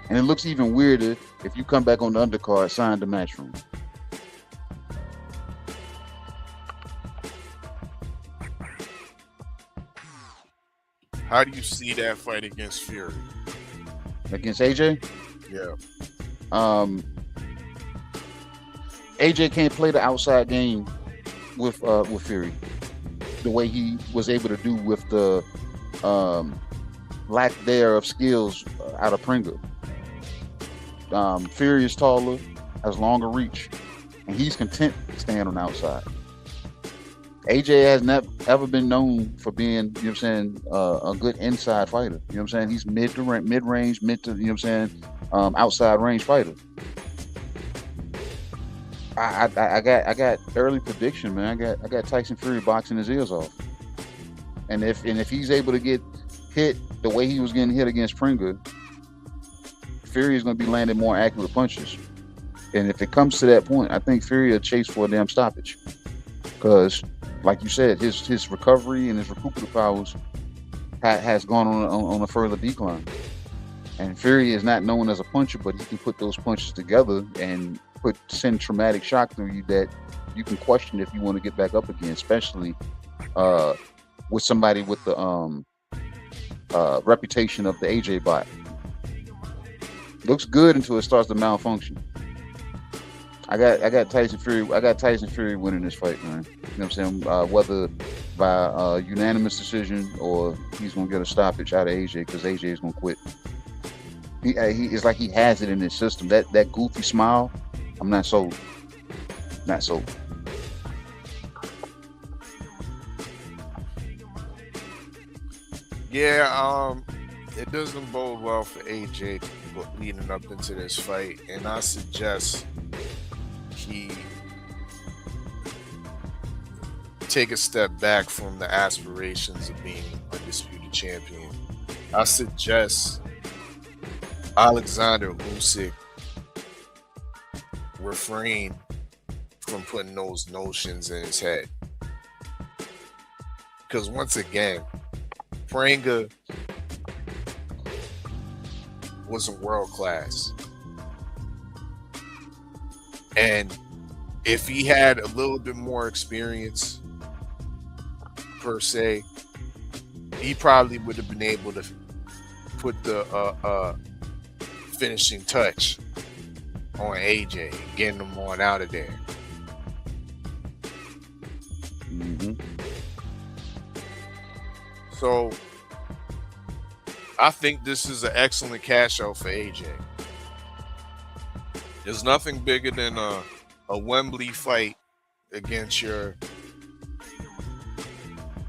And it looks even weirder if you come back on the undercard, sign the matchroom. How do you see that fight against Fury? Against AJ? Yeah. AJ can't play the outside game with Fury the way he was able to do with the lack there of skills out of Pringle. Fury is taller, has longer reach, and he's content staying on the outside. AJ has never ever been known for being, you know what I'm saying, a good inside fighter. You know what I'm saying? He's mid range, you know what I'm saying, outside range fighter. I got early prediction, man. I got Tyson Fury boxing his ears off. And if he's able to get hit the way he was getting hit against Pringle, Fury is going to be landing more accurate punches. And if it comes to that point, I think Fury will chase for a damn stoppage. Because, like you said, his recovery and his recuperative powers has gone on a further decline. And Fury is not known as a puncher, but he can put those punches together and send traumatic shock through you that you can question if you want to get back up again, especially with somebody with the reputation of the AJ bot. Looks good until it starts to malfunction. I got Tyson Fury winning this fight, man. You know what I'm saying? Whether by unanimous decision or he's gonna get a stoppage out of AJ because AJ is gonna quit. He it's like he has it in his system. That goofy smile, I'm not sold. Not sold. Yeah, it doesn't bode well for AJ leading up into this fight, and I suggest he take a step back from the aspirations of being undisputed champion. I suggest Alexander Usyk refrain from putting those notions in his head, because once again, Pringle wasn't world class, and if he had a little bit more experience per se, he probably would have been able to put the finishing touch on AJ and getting him on out of there. Mm-hmm. So I think this is an excellent cash out for AJ. There's nothing bigger than a Wembley fight against your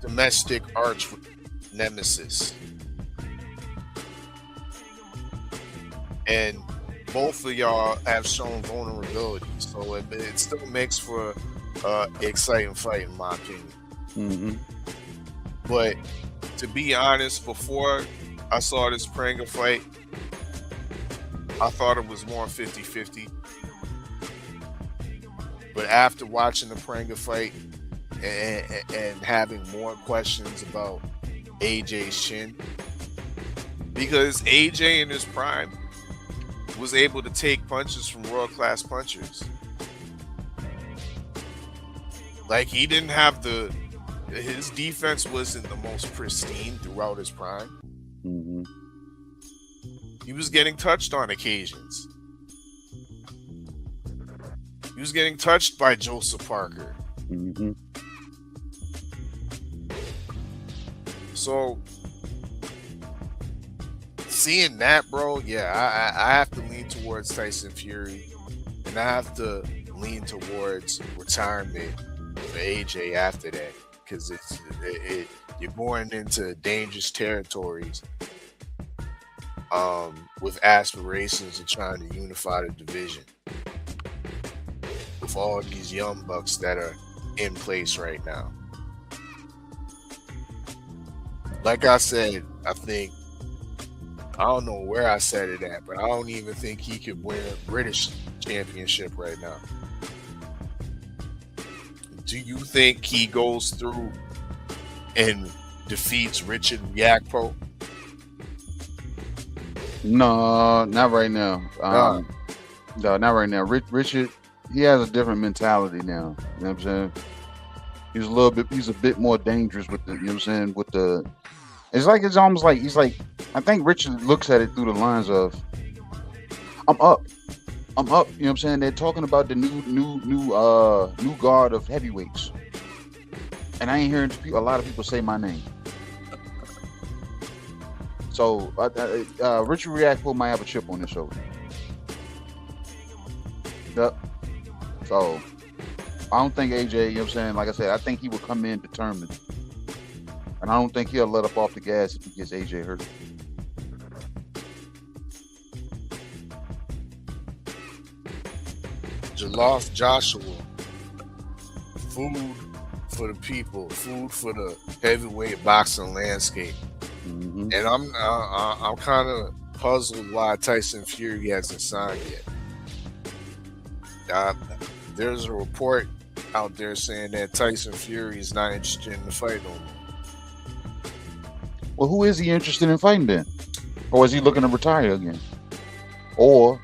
domestic arch nemesis. And both of y'all have shown vulnerability, so it still makes for an exciting fight, in my opinion. Mm-hmm. But to be honest, before I saw this Pringle fight, I thought it was more 50-50. But after watching the Pringle fight and having more questions about AJ's chin, because AJ in his prime was able to take punches from world-class punchers. Like, he didn't have his defense wasn't the most pristine throughout his prime. Mm-hmm. He was getting touched on occasions. He was getting touched by Joseph Parker. Mm-hmm. So seeing that, bro, yeah, I have to lean towards Tyson Fury, and I have to lean towards retirement for AJ after that, because you're going into dangerous territories with aspirations of trying to unify the division with all these young bucks that are in place right now. Like I said, I don't know where I said it at, but I don't even think he could win a British championship right now. Do you think he goes through and defeats Richard Yakpo? No, not right now. No, not right now. Richard, he has a different mentality now. You know what I'm saying? He's a bit more dangerous with the, you know what I'm saying, it's almost like I think Richard looks at it through the lines of, I'm up. I'm up. You know what I'm saying? They're talking about the new guard of heavyweights, and I ain't hearing a lot of people say my name. So Richard Reactful might have a chip on his shoulder. Yep. So I don't think AJ, you know what I'm saying? Like I said, I think he will come in determined. And I don't think he'll let up off the gas if he gets AJ hurt. Jalaf Joshua, food for the people, food for the heavyweight boxing landscape. Mm-hmm. And I'm kind of puzzled why Tyson Fury hasn't signed yet. There's a report out there saying that Tyson Fury is not interested in the fight no more. Well, who is he interested in fighting then? Or is he looking to retire again? Or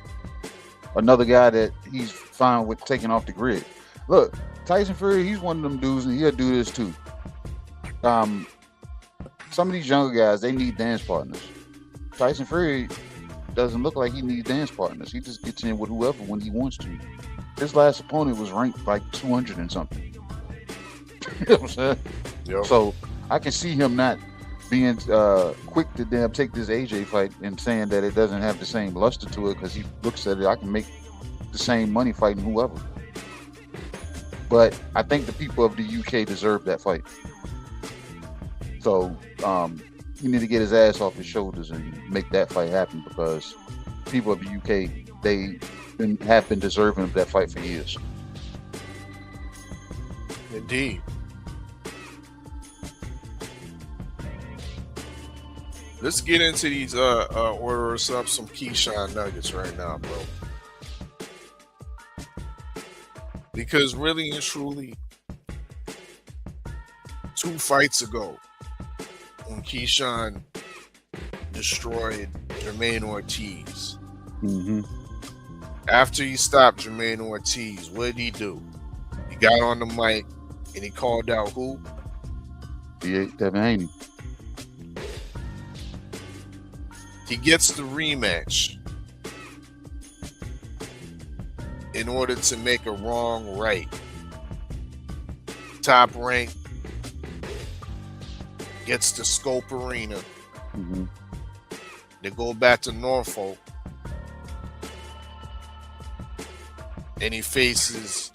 another guy that he's fine with taking off the grid? Look, Tyson Fury, he's one of them dudes, and he'll do this too. Some of these younger guys, they need dance partners. Tyson Fury doesn't look like he needs dance partners. He just gets in with whoever when he wants to. His last opponent was ranked like 200 and something. You know what I'm saying? Yep. So I can see him not being quick to damn take this AJ fight and saying that it doesn't have the same luster to it, because he looks at it, I can make the same money fighting whoever. But I think the people of the UK deserve that fight. So he need to get his ass off his shoulders and make that fight happen, because people of the UK, they have been deserving of that fight for years. Indeed. Let's get into these order us up some Keyshawn nuggets right now, bro. Because really and truly, 2 fights ago, when Keyshawn destroyed Jermaine Ortiz, Mm-hmm. after he stopped Jermaine Ortiz, what did he do? He got on the mic and he called out who? Devin Haney. He gets the rematch in order to make a wrong right. Top Rank gets the Scope Arena. Mm-hmm. They go back to Norfolk, and he faces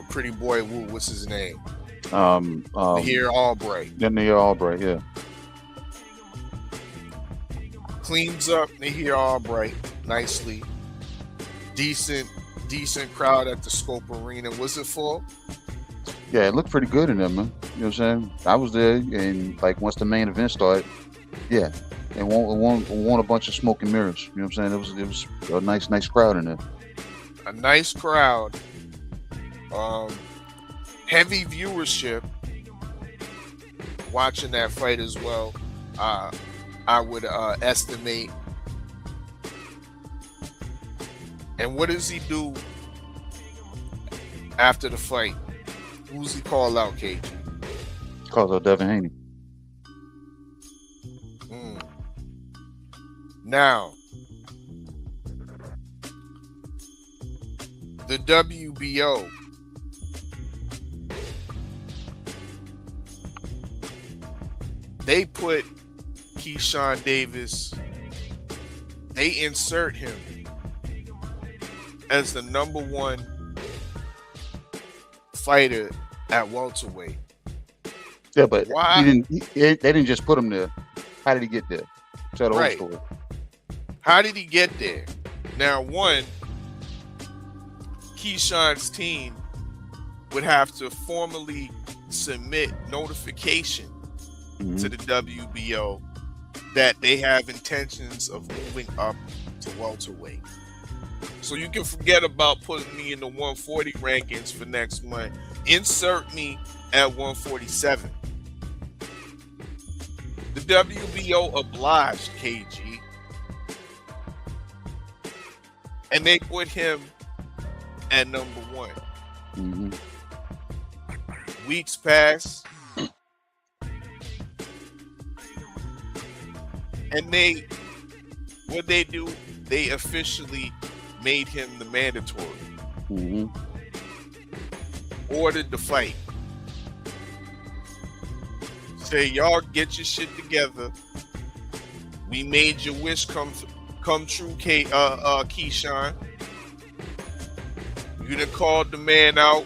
Pretty Boy Woo. What's his name? Nahir Albright. Nahir Albright, yeah. Cleans up Nahir Albright nicely. Decent crowd at the Scope Arena. What's it for? Yeah, it looked pretty good in there, man. You know what I'm saying? I was there, and like once the main event started, yeah, it won a bunch of smoke and mirrors. You know what I'm saying? It was a nice crowd in there. A nice crowd. Heavy viewership watching that fight as well. I would estimate. And what does he do after the fight? Who's he call out, KG? Calls out Devin Haney. Now, the WBO they put Keyshawn Davis, they insert him as the number 1 fighter at welterweight. Yeah, but why? They didn't just put him there. How did he get there? Tell the whole story. How did he get there? Now, one, Keyshawn's team would have to formally submit notification to the WBO that they have intentions of moving up to welterweight. So you can forget about putting me in the 140 rankings for next month. Insert me at 147. The WBO obliged KG. And they put him at number 1. Mm-hmm. Weeks pass. And they what they do, they officially made him the mandatory. Ordered the fight. Say, y'all get your shit together. We made your wish come true, Keyshawn. You done called the man out,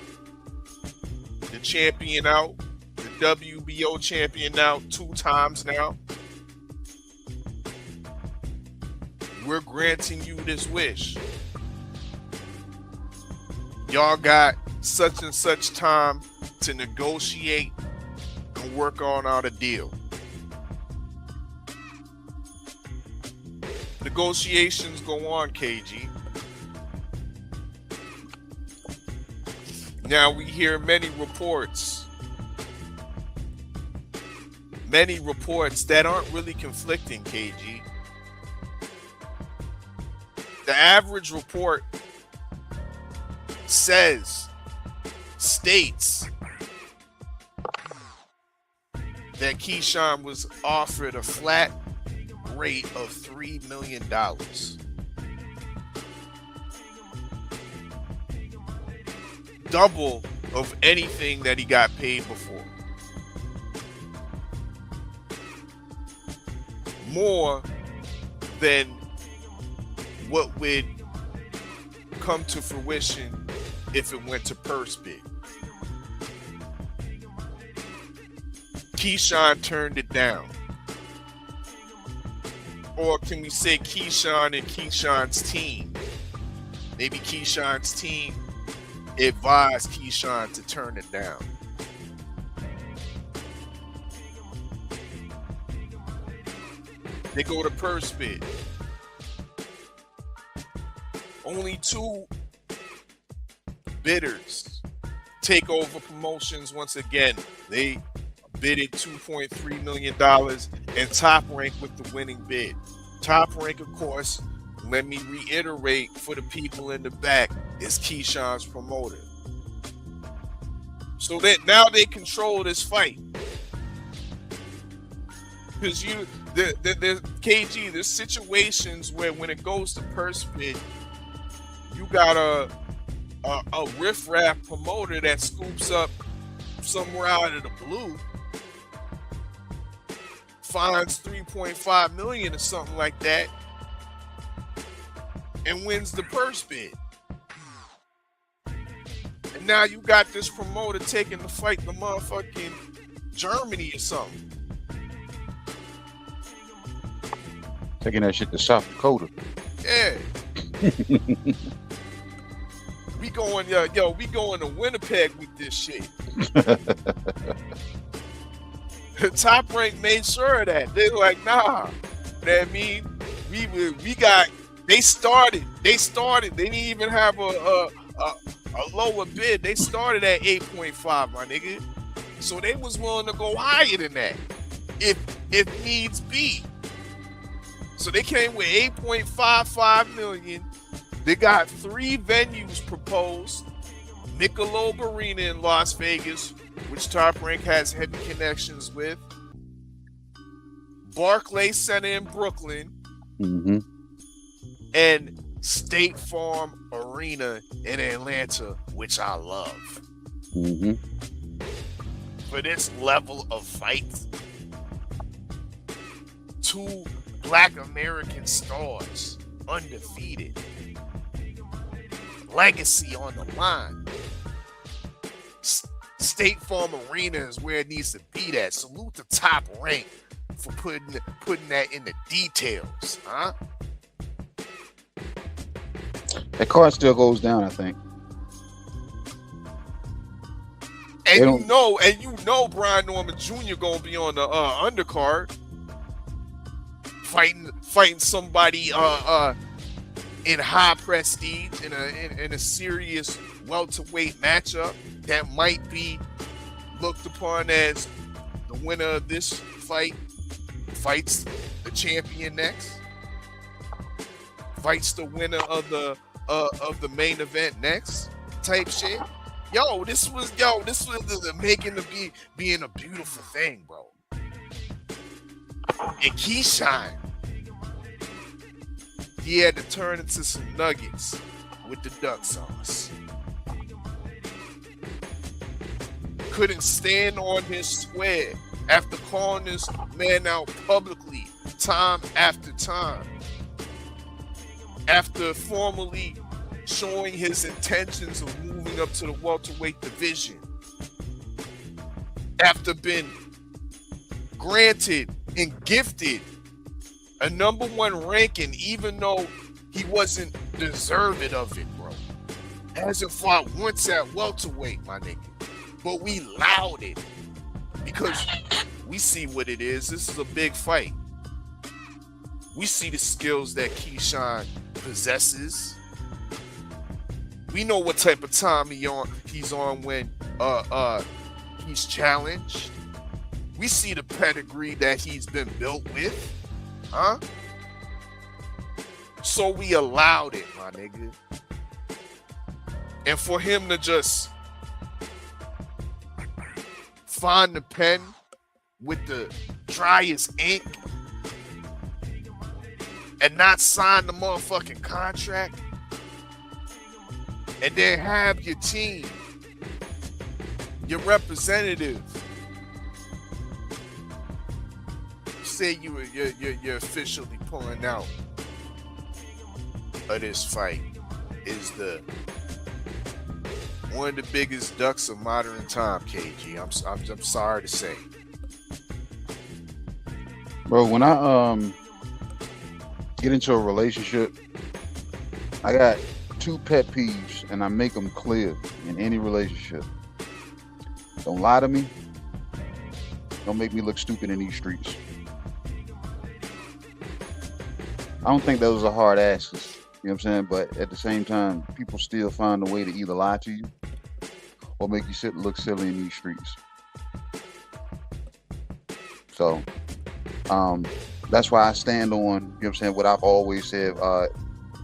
the champion out, the WBO champion out 2 times now. We're granting you this wish. Y'all got such and such time to negotiate and work on out a deal. Negotiations go on, KG. Now we hear many reports that aren't really conflicting, KG. The average report states that Keyshawn was offered a flat rate of $3 million. Double of anything that he got paid before. More than what would come to fruition if it went to purse bid. Keyshawn turned it down. Or can we say Keyshawn and Keyshawn's team? Maybe Keyshawn's team advised Keyshawn to turn it down. They go to purse bid. Only 2 bidders. Takeover Promotions, once again, they bidded $2.3 million, and Top Rank with the winning bid. Top Rank, of course, let me reiterate for the people in the back, is Keyshawn's promoter. So that now they control this fight. Because the KG, there's situations where when it goes to purse bid, you got a riffraff promoter that scoops up somewhere out of the blue, finds $3.5 million or something like that, and wins the purse bid. And now you got this promoter taking the fight to motherfucking Germany or something. Taking that shit to South Dakota. Yeah. we going to Winnipeg with this shit. Top Rank made sure of that. They're like, nah. You know what I mean? They started. They didn't even have a lower bid. They started at 8.5, my nigga. So they was willing to go higher than that if needs be. So they came with 8.55 million. They got 3 venues proposed. Michelob Arena in Las Vegas, which Top Rank has heavy connections with. Barclays Center in Brooklyn. And State Farm Arena in Atlanta, which I love. For this level of fight, 2 Black American stars, undefeated, legacy on the line. State Farm Arena is where it needs to be at. Salute the Top Rank for putting that in the details, huh? That card still goes down, I think. And you know Brian Norman Jr. gonna be on the undercard, fighting somebody in high prestige in a serious welterweight matchup that might be looked upon as the winner of this fight fights the champion next, fights the winner of the main event next, type shit. This was the making of being a beautiful thing, bro. And Keyshawn, he had to turn into some nuggets with the duck sauce. Couldn't stand on his square after calling this man out publicly time after time. After formally showing his intentions of moving up to the welterweight division. After being granted and gifted a #1 ranking, even though he wasn't deserving of it, bro. Hasn't fought once at welterweight, my nigga. But we allowed it because we see what it is. This is a big fight. We see the skills that Keyshawn possesses. We know what type of time he's on when he's challenged. We see the pedigree that he's been built with. Huh? So we allowed it, my nigga. And for him to just find the pen with the driest ink and not sign the motherfucking contract and then have your team, your representative, say you're officially pulling out of this fight is the one of the biggest ducks of modern time, KG. I'm sorry to say, bro. When I get into a relationship, I got 2 pet peeves, and I make them clear in any relationship. Don't lie to me. Don't make me look stupid in these streets. I don't think those are hard asks, you know what I'm saying? But at the same time, people still find a way to either lie to you or make you look silly in these streets. So that's why I stand on, you know what I'm saying, what I've always said.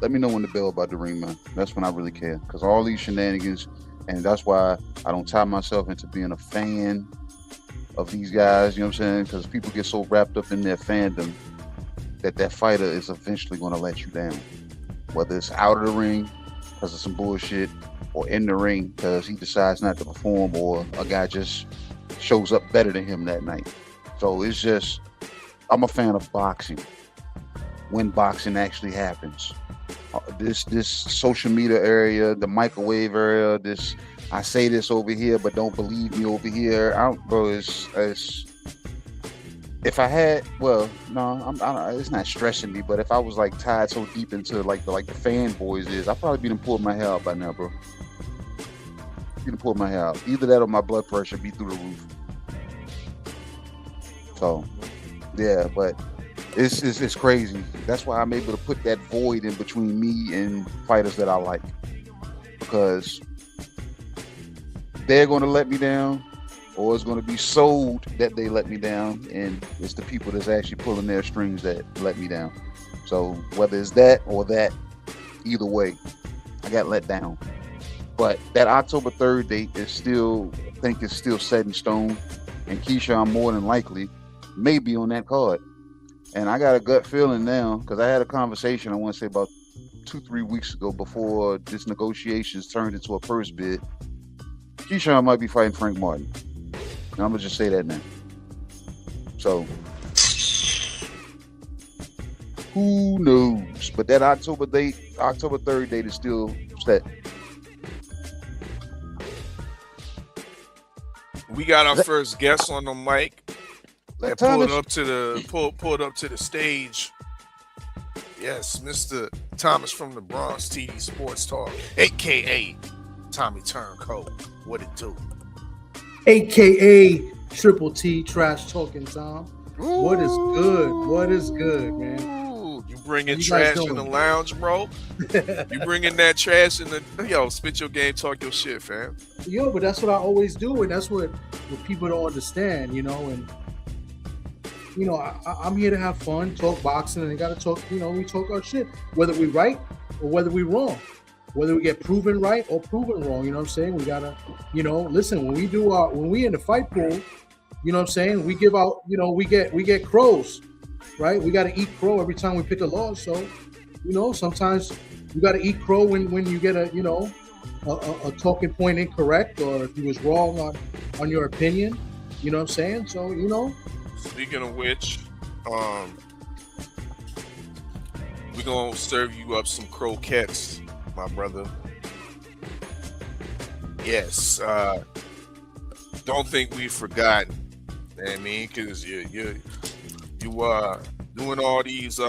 Let me know when the bell about to ring, man. That's when I really care. Because all these shenanigans, and that's why I don't tie myself into being a fan of these guys, you know what I'm saying? Because people get so wrapped up in their fandom that fighter is eventually going to let you down. Whether it's out of the ring because of some bullshit, or in the ring because he decides not to perform, or a guy just shows up better than him that night. So it's just, I'm a fan of boxing when boxing actually happens. This social media area, the microwave area, I say this over here, but don't believe me over here. Bro, it's if I had, well, no, it's not stressing me, but if I was like tied so deep into like the fanboys is, I'd probably be done pulled my hair out by now, bro. Be done pulled my hair out. Either that or my blood pressure be through the roof. So, yeah, but it's crazy. That's why I'm able to put that void in between me and fighters that I like, because they're going to let me down, or it's going to be sold that they let me down, and it's the people that's actually pulling their strings that let me down. So whether it's that or that, either way, I got let down. But that October 3rd date is still, I think it's still set in stone, and Keyshawn more than likely may be on that card. And I got a gut feeling now, because I had a conversation, I want to say about 2-3 weeks ago, before this negotiations turned into a first bid. Keyshawn might be fighting Frank Martin. And I'm going to just say that now. So, who knows? But that October 3rd date is still set. We got our first guest on the mic. Pulled up to the stage. Yes, Mr. Thomas from the Bronx, TD Sports Talk, aka Tommy Turncoat. What it do? AKA Triple T Trash Talking Tom. What is good? What is good, man? You bringing trash in the lounge, bro? You bringing that trash in the spit your game, talk your shit, fam. Yo, but that's what I always do, and that's what people don't understand, and I'm here to have fun, talk boxing, and I gotta talk, we talk our shit, whether we right or whether we wrong. Whether we get proven right or proven wrong, you know what I'm saying? We gotta, listen, when we in the fight pool, you know what I'm saying? We give out, we get crows, right? We gotta eat crow every time we pick a loss. So, You know, sometimes you got to eat crow when you get a, you know, a talking point incorrect, or if you was wrong on your opinion. You know what I'm saying? So, you know. Speaking of which, we're gonna serve you up some croquettes, my brother. Yes. Don't think we've forgotten. You know what I mean, because you doing all these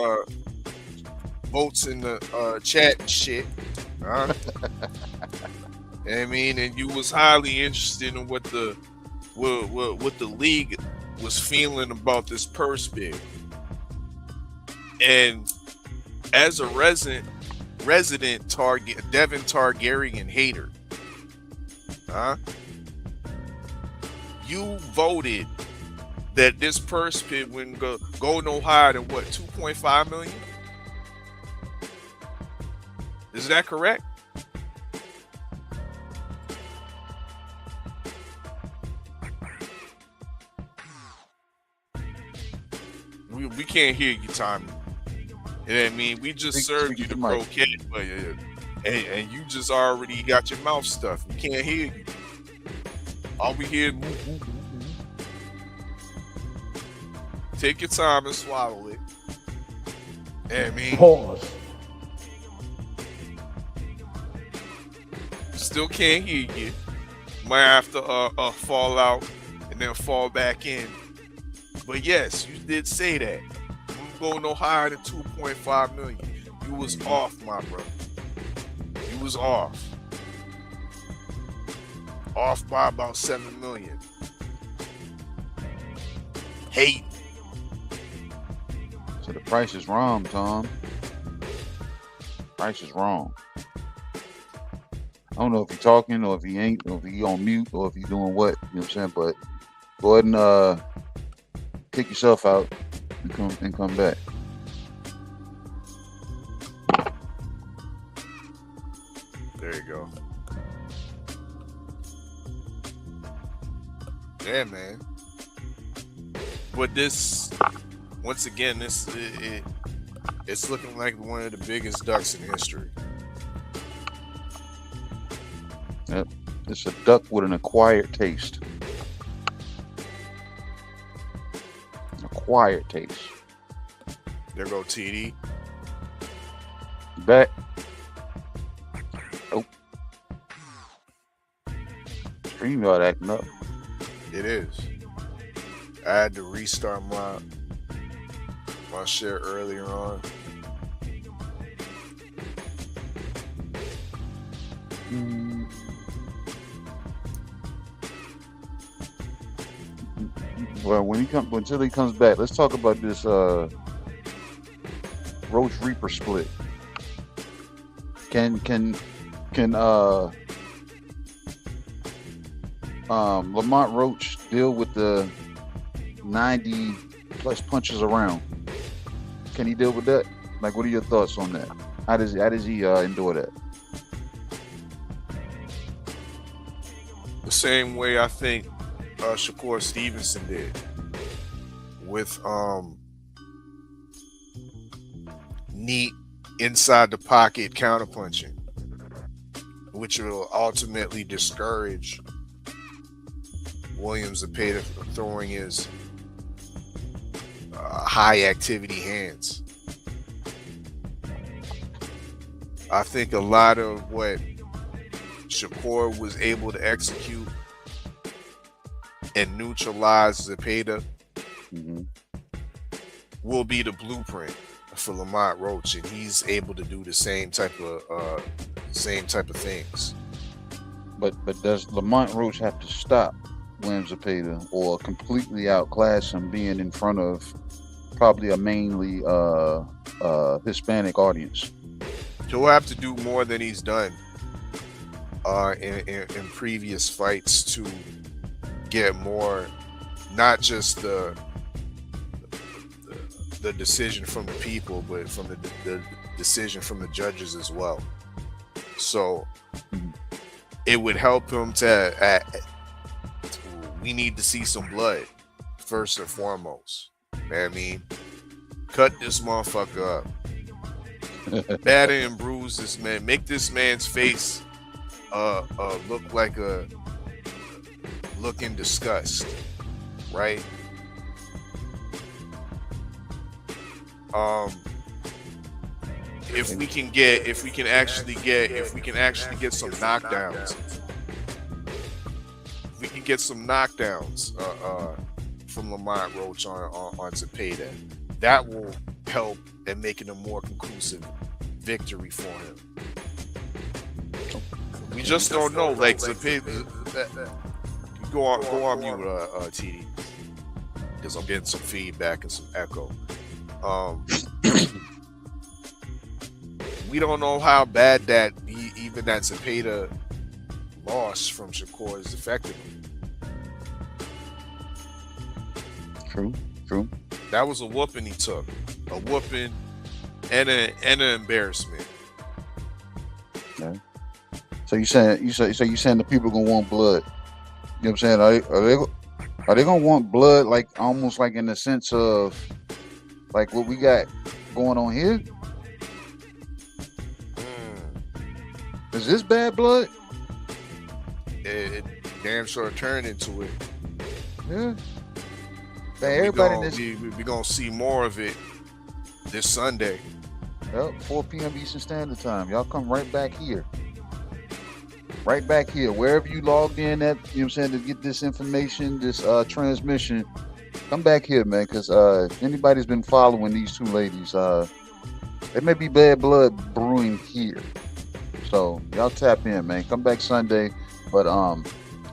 votes in the chat and shit. Huh? You know what I mean, and you was highly interested in what the league was feeling about this purse bid. And as a resident Devin Targaryen hater, huh? You voted that this purse bid wouldn't go no higher than what, 2.5 million? Is that correct? We can't hear you, Tommy. You know what I mean? We just served you the croquette, and you just already got your mouth stuffed. We can't hear you. All we hear is take your time and swallow it. You know what I mean? Pause. Still can't hear you. Might have to fall out and then fall back in. But yes, you did say that. You go no higher than 2.5 million. You was off, my brother. You was off. Off by about 7 million. Hate. So the price is wrong, Tom. Price is wrong. I don't know if he's talking or if he ain't, or if he on mute, or if he's doing what, you know what I'm saying? But go ahead and kick yourself out and come back. There you go. Yeah, man. But this, once again, it's looking like one of the biggest ducks in history. Yep. It's a duck with an acquired taste. Acquired taste. There go TD. Back. Oh. StreamYard acting up. It is. I had to restart my shit earlier on. Well, until he comes back, let's talk about this Roach Reaper split. Can Lamont Roach deal with the 90 plus punches around? Can he deal with that? Like, what are your thoughts on that? How does he endure that? The same way I think Shakur Stevenson did with neat inside the pocket counterpunching, which will ultimately discourage Williams Zepeda from throwing his high activity hands. I think a lot of what Shakur was able to execute and neutralize Zepeda will be the blueprint for Lamont Roach, and he's able to do the same type of things. But does Lamont Roach have to stop Williams Zepeda or completely outclass him, being in front of probably a mainly Hispanic audience? He'll have to do more than he's done in previous fights to get more, not just the decision from the people, but from the decision from the judges as well. So it would help him to we need to see some blood first and foremost. You know what I mean? Cut this motherfucker up. batter and bruise this man. Make this man's face look like a look in disgust, right? If we can actually get some knockdowns, from Lamont Roach on Zepeda, that will help and make it a more conclusive victory for him. We just don't know. Like Zepeda, go on mute, TD, because I'm getting some feedback and some echo. We don't know how bad that Zepeda loss from Shakur is affected him. True. That was a whooping he took, a whooping and an embarrassment. Yeah. So you saying the people gonna want blood? You know what I'm saying? Are they gonna want blood, like almost like in the sense of like what we got going on here? Is this bad blood? It damn sure turned into it. Yeah. We're gonna see more of it this Sunday. Yep, 4 p.m. Eastern Standard Time. Y'all come right back here. Right back here. Wherever you logged in at, you know what I'm saying, to get this information, this transmission, come back here, man, because anybody's been following these two ladies, there may be bad blood brewing here. So y'all tap in, man. Come back Sunday. But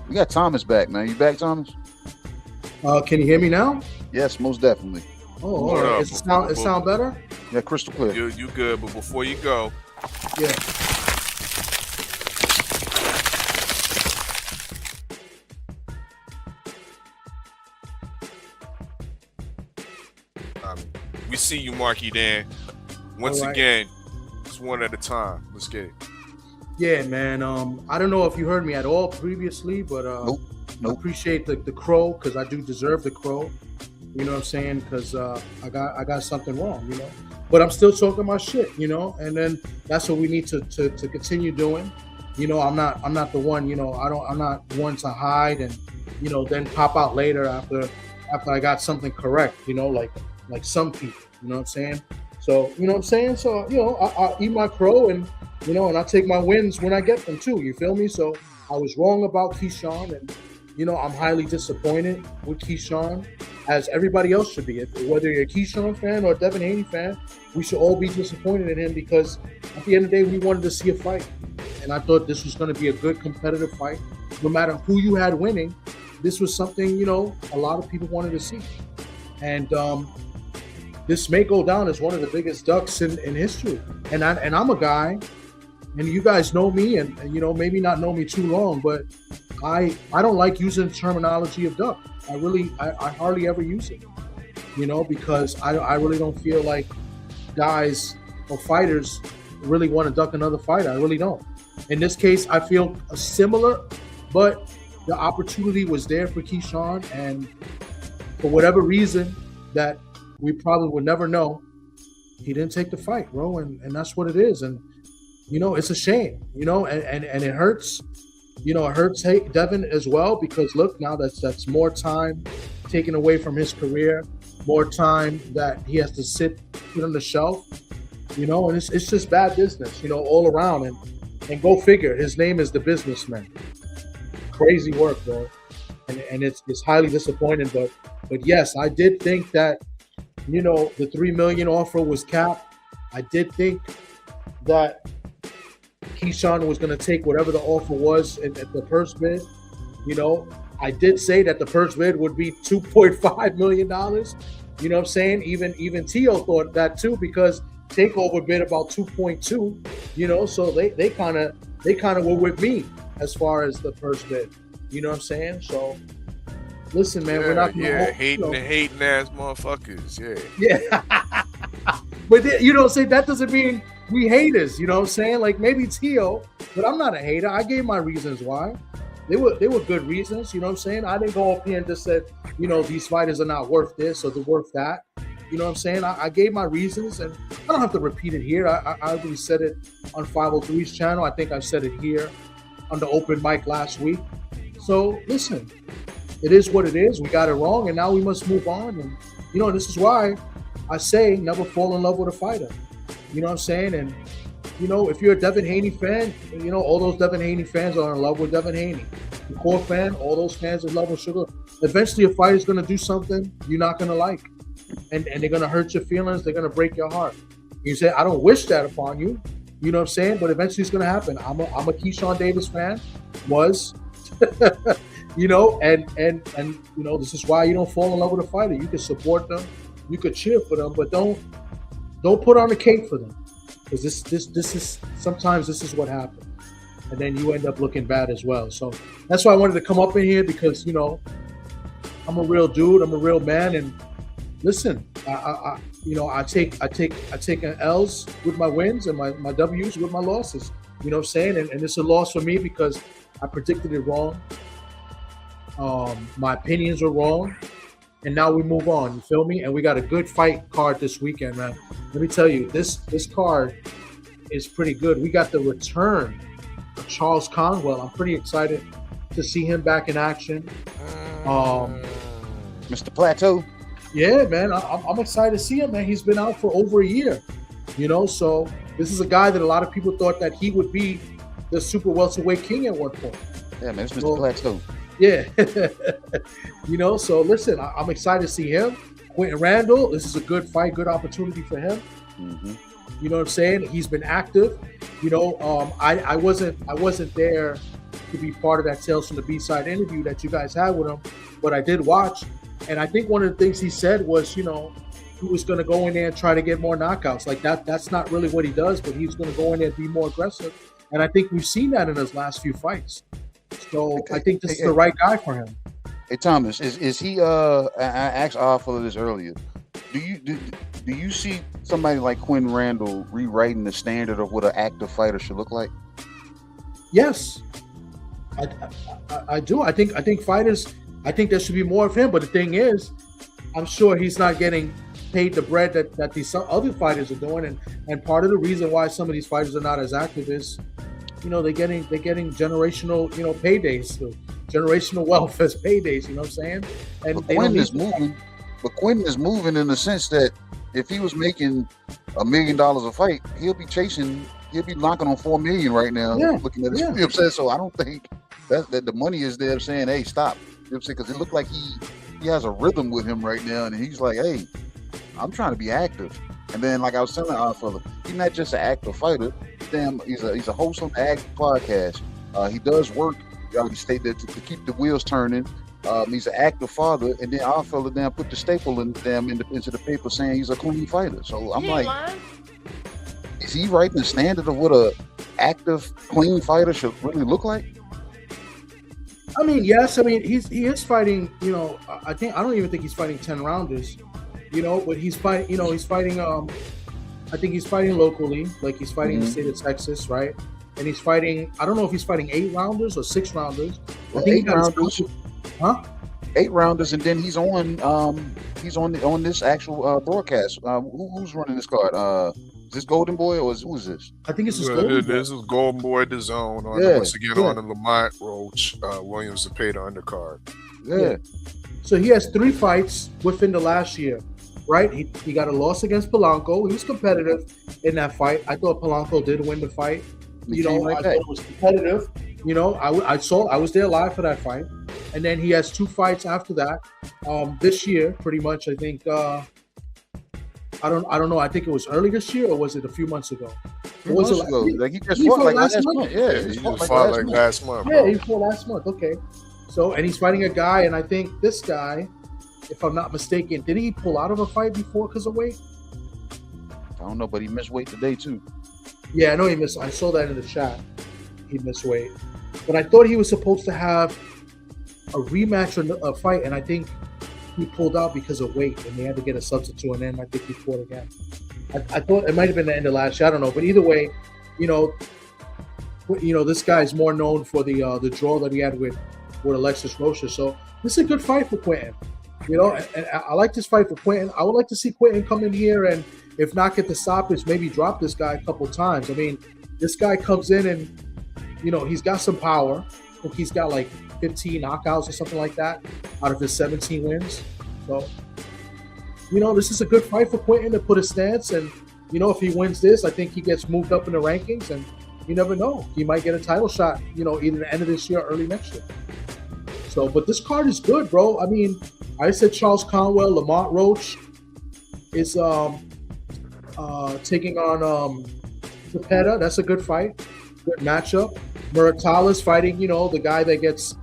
we got Thomas back, man. You back, Thomas? Can you hear me now? Yes, most definitely. Oh, all right. It sound better? Yeah, crystal clear. You good, but before you go, yeah. we see you, Marky Dan. Once again, it's one at a time. Let's get it. Yeah, man. I don't know if you heard me at all previously, but Nope. I appreciate the crow, because I do deserve the crow. You know what I'm saying? Because I got something wrong, you know. But I'm still talking my shit, you know. And then that's what we need to continue doing. You know, I'm not the one. You know, I'm not one to hide and, you know, then pop out later after I got something correct. You know, like some people. You know what I'm saying? So you know what I'm saying? So you know, I eat my crow, and you know, and I take my wins when I get them too. You feel me? So I was wrong about Keyshawn, and you know, I'm highly disappointed with Keyshawn, as everybody else should be. Whether you're a Keyshawn fan or a Devin Haney fan, we should all be disappointed in him, because at the end of the day, we wanted to see a fight. And I thought this was going to be a good competitive fight. No matter who you had winning, this was something, you know, a lot of people wanted to see. And this may go down as one of the biggest ducks in history. And I'm a guy, and you guys know me, and you know, maybe not know me too long, but I don't like using the terminology of duck. I hardly ever use it, you know, because I really don't feel like guys or fighters really want to duck another fighter. I really don't. In this case, I feel similar, but the opportunity was there for Keyshawn, and for whatever reason that we probably would never know, he didn't take the fight, bro, and that's what it is. And you know, it's a shame, you know, and it hurts. You know, it hurts Devin as well, because look, now that's more time taken away from his career, more time that he has to put on the shelf, you know, and it's just bad business, you know, all around. And go figure, his name is the businessman. Crazy work, bro. And it's highly disappointing, but yes, I did think that, you know, the $3 million offer was capped. I did think that Keyshawn was going to take whatever the offer was at the purse bid. You know, I did say that the purse bid would be $2.5 million. You know what I'm saying? Even Tio thought that too, because Takeover bid about 2.2. You know, so they kind of were with me as far as the purse bid. You know what I'm saying? So listen, man, we're not hating ass motherfuckers. Yeah. But you know, say that doesn't mean we haters. You know what I'm saying? Like maybe Tio, but I'm not a hater. I gave my reasons why. They were good reasons. You know what I'm saying? I didn't go up here and just said, you know, these fighters are not worth this or they're worth that. You know what I'm saying? I gave my reasons, and I don't have to repeat it here. I already said it on 503's channel. I think I said it here on the open mic last week. So listen, it is what it is. We got it wrong, and now we must move on. And you know, this is why I say never fall in love with a fighter. You know what I'm saying? And you know, if you're a Devin Haney fan, you know, all those Devin Haney fans are in love with Devin Haney. The core fan, all those fans are in love with Sugar. Eventually, a fighter's going to do something you're not going to like. And they're going to hurt your feelings. They're going to break your heart. You say, I don't wish that upon you. You know what I'm saying? But eventually it's going to happen. I'm a Keyshawn Davis fan. Was. You know, and you know, this is why you don't fall in love with a fighter. You can support them. You could cheer for them. But don't put on a cape for them. Because this is sometimes this is what happens, and then you end up looking bad as well. So that's why I wanted to come up in here, because you know I'm a real dude, I'm a real man, and listen, I you know I take L's with my wins and my W's with my losses. You know what I'm saying? And it's a loss for me because I predicted it wrong. My opinions were wrong. And now we move on, you feel me? And we got a good fight card this weekend, man. Let me tell you, this card is pretty good. We got the return of Charles Conwell. I'm pretty excited to see him back in action. Mr. Plateau. Yeah, man, I'm excited to see him, man. He's been out for over a year, you know? So this is a guy that a lot of people thought that he would be the super welterweight king at one point. Yeah, man, it's Mr. Plateau. Yeah. You know, so listen, I'm excited to see him. Quentin Randall, this is a good fight, good opportunity for him. Mm-hmm. You know what I'm saying? He's been active. You know, I wasn't there to be part of that Tales from the B-Side interview that you guys had with him, but I did watch. And I think one of the things he said was, you know, he was going to go in there and try to get more knockouts. Like that's not really what he does, but he's going to go in there and be more aggressive. And I think we've seen that in his last few fights. So I think this is the right guy for him. Hey Thomas, is he? I asked Arthur this earlier. Do you see somebody like Quentin Randall rewriting the standard of what an active fighter should look like? Yes, I do. I think fighters. I think there should be more of him. But the thing is, I'm sure he's not getting paid the bread that these other fighters are doing. And part of the reason why some of these fighters are not as active is, you know, they're getting generational, you know, paydays, generational wealth as paydays. You know what I'm saying? And but Quentin is moving. But Quentin is moving in the sense that if he was making $1 million a fight, he'll be knocking on $4 million right now. Yeah, looking at his, you know what I'm saying? So I don't think that the money is there saying, hey, stop. You know what I'm saying? Because it looked like he has a rhythm with him right now, and he's like, hey, I'm trying to be active. And then, like I was telling our fella, he's not just an active fighter. Damn, he's a host on the Active Podcast. He does work. He stated to keep the wheels turning. He's an active father, and then our fella down put the staple into the paper saying he's a clean fighter. So I'm like, is he writing the standard of what a active, clean fighter should really look like? I mean, yes. I mean, he is fighting. You know, I don't even think he's fighting 10 rounders. You know, but he's fighting. You know, he's fighting. I think he's fighting locally, like he's fighting in the state of Texas, right? And he's fighting. I don't know if he's fighting 8 rounders or 6 rounders. Well, I think 8 rounders. Huh? 8 rounders, and then he's on this actual broadcast. Who's running this card? Is this Golden Boy or who's this? I think it's This is Golden Boy the Zone once again on the Lamont Roach Williams to pay the undercard. Yeah. So he has 3 fights within the last year, right? He got a loss against Polanco. He was competitive in that fight. I thought Polanco did win the fight. You know, I thought it was competitive. You know, I was there live for that fight. And then he has 2 fights after that. This year, pretty much, I think. I don't know. I think it was early this year, or was it a few months ago? Was it like he just fought like last month? Yeah, he just fought like last month. Yeah, he fought last month. Okay. So, and he's fighting a guy, and I think this guy, if I'm not mistaken, did he pull out of a fight before because of weight? I don't know, but he missed weight today too. Yeah, I know he missed. I saw that in the chat. He missed weight, but I thought he was supposed to have a rematch or a fight, and I think he pulled out because of weight, and they had to get a substitute, and then I think he fought again. I thought it might have been the end of last year. I don't know, but either way, you know, this guy's more known for the draw that he had with Alexis Rocha. So this is a good fight for Quentin. You know, and I like this fight for Quentin. I would like to see Quentin come in here and, if not get the stoppage, maybe drop this guy a couple times. I mean, this guy comes in and, you know, he's got some power. I think he's got like 15 knockouts or something like that out of his 17 wins. So, you know, this is a good fight for Quentin to put a stance. And, you know, if he wins this, I think he gets moved up in the rankings. And you never know. He might get a title shot, you know, either the end of this year or early next year. So, but this card is good, bro. I mean, I said Charles Conwell, Lamont Roach is taking on Zepeda. That's a good fight. Good matchup. Muratala's fighting, you know, the guy that gets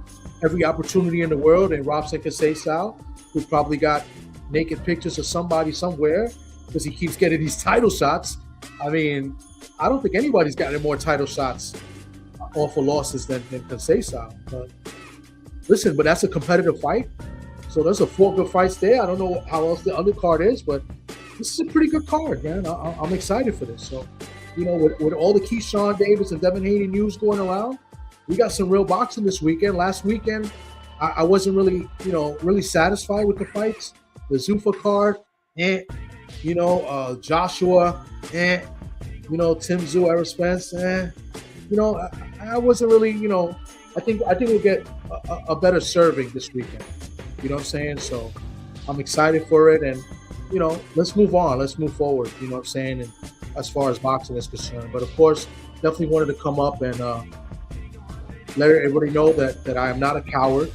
every opportunity in the world, and Robson Casesao, who probably got naked pictures of somebody somewhere because he keeps getting these title shots. I mean, I don't think anybody's gotten more title shots off of losses than Casesao. But listen, but that's a competitive fight. So there's 4 good fights there. I don't know how else the undercard is, but this is a pretty good card, man. I'm excited for this. So, you know, with all the Keyshawn Davis and Devin Haney news going around, we got some real boxing this weekend. Last weekend, I wasn't really, you know, really satisfied with the fights. The Zuffa card, you know, Joshua, you know, Tingz, Errol Spence, you know, I wasn't really, you know, I think we'll get a better serving this weekend. You know what I'm saying? So I'm excited for it, and you know, let's move on. Let's move forward. You know what I'm saying? And as far as boxing is concerned, but of course, definitely wanted to come up and let everybody know that I am not a coward,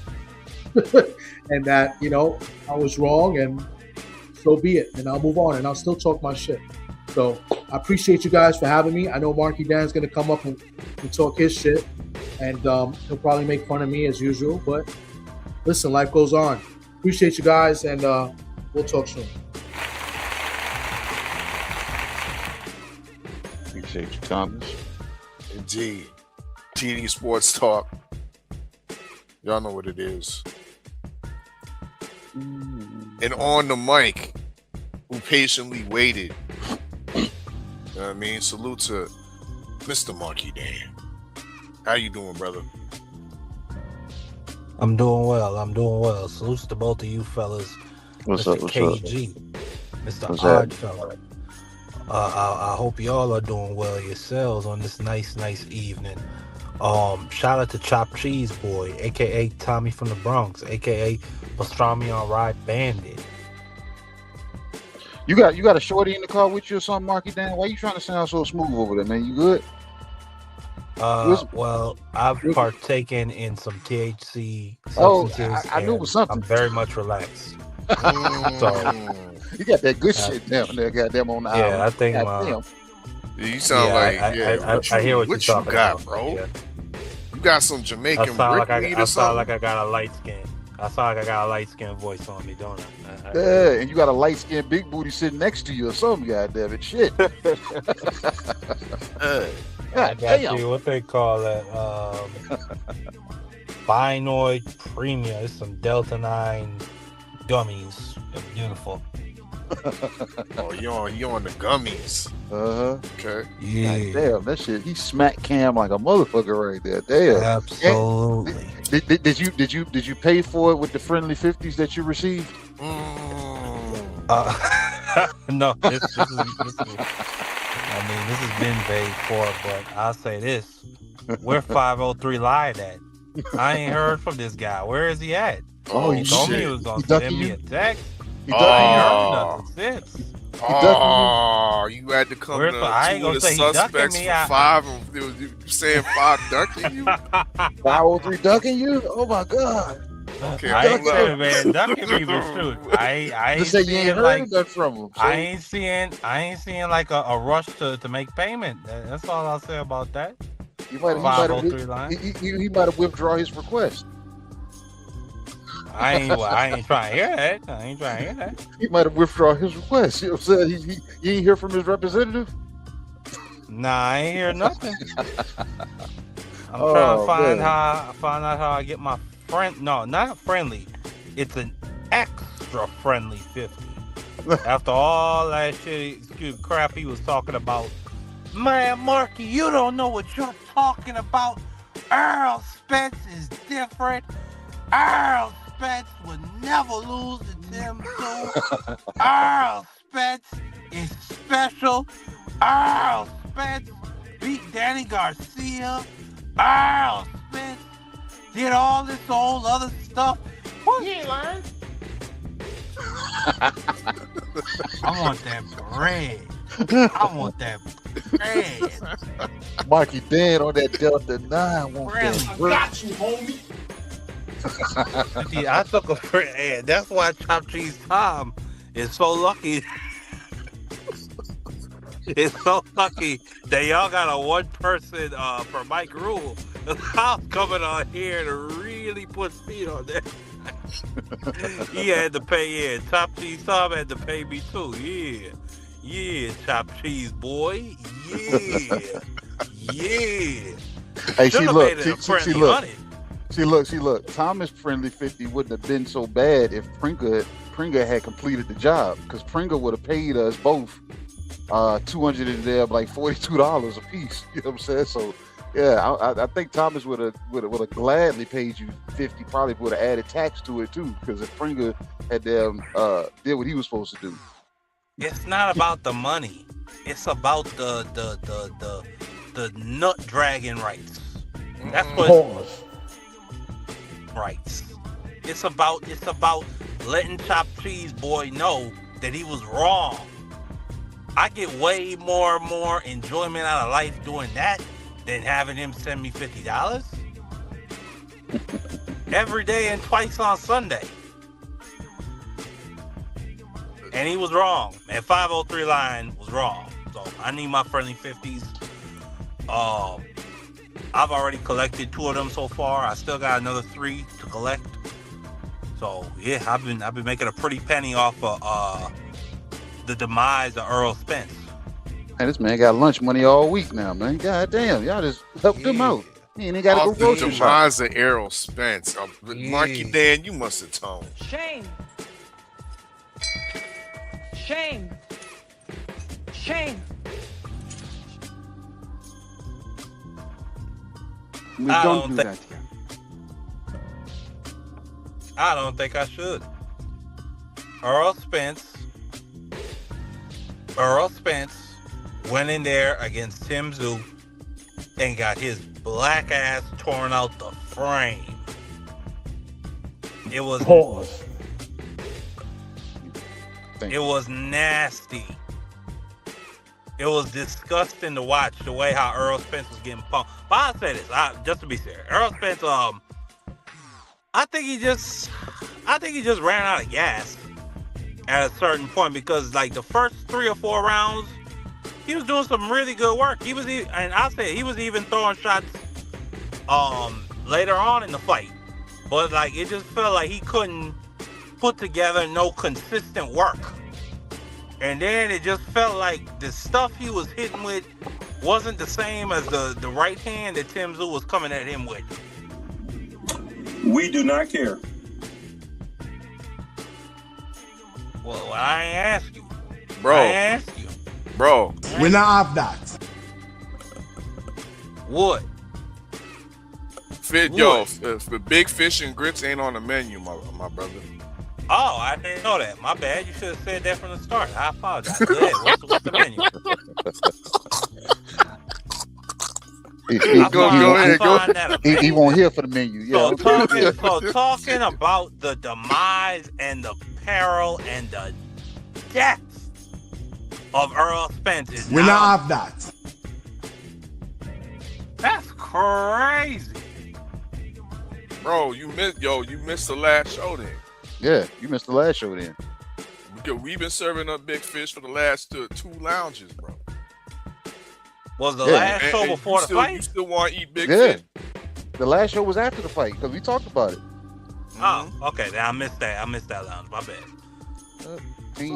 and that, you know, I was wrong, and so be it. And I'll move on, and I'll still talk my shit. So I appreciate you guys for having me. I know Marky Dan's gonna come up and talk his shit, and he'll probably make fun of me as usual. But listen, life goes on. Appreciate you guys, and we'll talk soon. Appreciate you, Thomas. Indeed. TD Sports Talk. Y'all know what it is. And on the mic, who patiently waited. You know what I mean? Salute to Mr. Marky Dan. How you doing, brother? I'm doing well. Salutes to both of you fellas. What's Mr. up? What's KG, up? Mr. What's Odd that? Fella. I hope y'all are doing well yourselves on this nice evening. Shout out to Chop Cheese Boy, aka Tommy from the Bronx, aka Pastrami on Ride Bandit. You got a shorty in the car with you or something, Marky Dan? Why you trying to sound so smooth over there, man? You good? Well, I've partaken in some THC Oh, substances. I knew it was something. I'm very much relaxed. So, you got that good shit down there, goddamn, on the yeah, island. I think Goddamn. You sound like, I hear what you're you talking got, about, bro. yeah. You got some Jamaican brick weed or I sound something? like I got a light skin. I sound like I got a light skin voice on me, don't I? Yeah, and you got a light skinned big booty sitting next to you or something, goddamn it. Shit. I got you, what they call that? Binoid Premium. It's some Delta 9 gummies. They're beautiful. Oh, you on the gummies. Okay. Yeah. God damn, that shit. He smack cam like a motherfucker right there. Damn. Absolutely. Did you pay for it with the friendly 50s that you received? No, this is I mean, this has been paid for, but I'll say this. Where 503 lied at? I ain't heard from this guy. Where is he at? Oh, he told me he was going to send me a text. He I ain't heard nothing since. Oh, you had to come to I ain't two of gonna the say he ducking suspects me. for five. You saying 5 ducking you? 503 ducking you? Oh my god. Okay, I ain't saying, man, ducking me was true. I ain't Just say you seeing ain't like heard that from him. I ain't seeing like a rush to make payment. That's all I'll say about that. He might have withdrawn his request. I ain't trying to hear that. He might have withdrawn his request. You know what I'm saying? He ain't hear from his representative? Nah, I ain't hear nothing. I'm trying to find out how I get my friend. No, not friendly. It's an extra friendly 50. After all that crap he was talking about. Man, Marky, you don't know what you're talking about. Earl Spence is different. Earl Spence would never lose to Tim Zoo. Earl Spence is special. Earl Spence beat Danny Garcia. Earl Spence did all this old other stuff. What? You ain't lying. I want that bread. I want that bread. Marky dead on that Delta 9. Want that I got you, homie. See, I took a friend. That's why Chop Cheese Tom is so lucky. It's so lucky that y'all got a one person for Mike Rule. I'm coming on here to really put speed on that. He had to pay in. Chop Cheese Tom had to pay me too. Yeah. Yeah, Chop Cheese boy. Yeah. Yeah. Hey, see, look. See, look. See, look. Thomas Friendly 50 wouldn't have been so bad if Pringa had completed the job, because Pringa would have paid us both 200 in there, like $42 a piece. You know what I'm saying? So, yeah, I think Thomas would have gladly paid you 50. Probably would have added tax to it too, because if Pringa had did what he was supposed to do. It's not about the money. It's about the nut dragging rights. That's what rights. It's about letting Chop Cheese boy know that he was wrong. I get way more enjoyment out of life doing that than having him send me $50 every day and twice on Sunday. And he was wrong. And 503 line was wrong. So I need my friendly 50s. I've already collected 2 of them so far. I still got another 3 to collect. So yeah, I've been making a pretty penny off of the demise of Earl Spence. Man, this man got lunch money all week now, man. God damn, y'all just helped him out. He ain't got to go grocery shop. Demise of Earl Spence. Marky Dan, you must have toned. Shame. Shame. Shame. I don't do that. I don't think I should. Earl Spence went in there against Tim Zoo and got his black ass torn out the frame. It was It was nasty. It was disgusting to watch the way how Earl Spence was getting pumped. But I'll say this, just to be serious. Earl Spence, I think he just ran out of gas at a certain point, because like the first 3 or 4 rounds, he was doing some really good work. He was even throwing shots later on in the fight. But like it just felt like he couldn't put together no consistent work. And then it just felt like the stuff he was hitting with wasn't the same as the right hand that Tim Zoo was coming at him with. We do not care. Well, I ain't asked you. Bro. I ain't asked you. Bro. We not have that. What? The big fish and grits ain't on the menu, my brother. Oh, I didn't know that. My bad. You should have said that from the start. I apologize. Go ahead. What's the menu? He won't hear for the menu. Yeah. So talking about the demise and the peril and the death of Earl Spence is we not have that. That's crazy. Bro, you missed the last show then. Yeah, you missed the last show then. Because we've been serving up big fish for the last 2 lounges, bro. Was the last show before the fight? You still want to eat big fish? The last show was after the fight, because we talked about it. Oh, okay. Then I missed that. I missed that lounge. My bad. He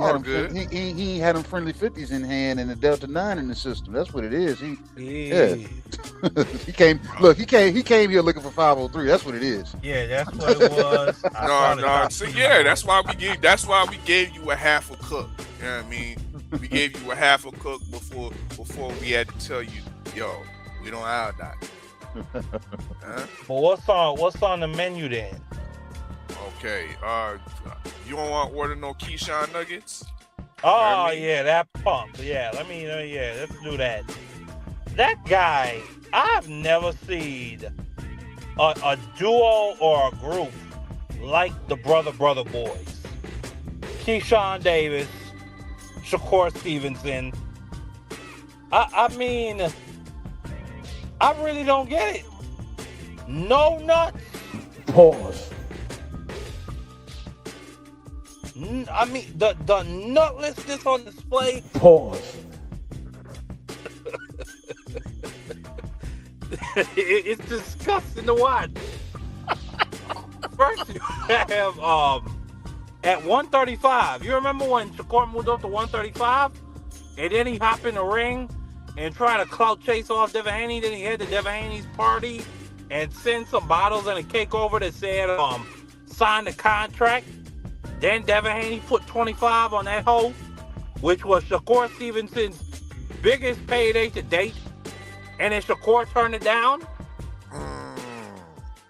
had them friendly 50s in hand and the Delta 9 in the system. That's what it is. He came here looking for 503. That's what it is. Yeah, that's what it was. That's why we gave you a half a cook. You know what I mean? We gave you a half a cook before we had to tell you, yo, we don't have that. But what's on the menu then? Okay. You don't want to order no Keyshawn nuggets? Oh yeah, that punk. Yeah, let's do that. That guy, I've never seen a duo or a group like the Brother Boys. Keyshawn Davis, Shakur Stevenson. I mean, I really don't get it. No nuts. Pause. I mean, the nutlessness on display. Pause. It's disgusting to watch. First, you have at 135. You remember when Shakur moved up to 135, and then he hopped in the ring and tried to clout chase off Devin Haney. Then he had the Devin Haney's party and sent some bottles and a cake over that said sign the contract. Then Devin Haney put 25 on that hoe, which was Shakur Stevenson's biggest payday to date. And then Shakur turned it down. And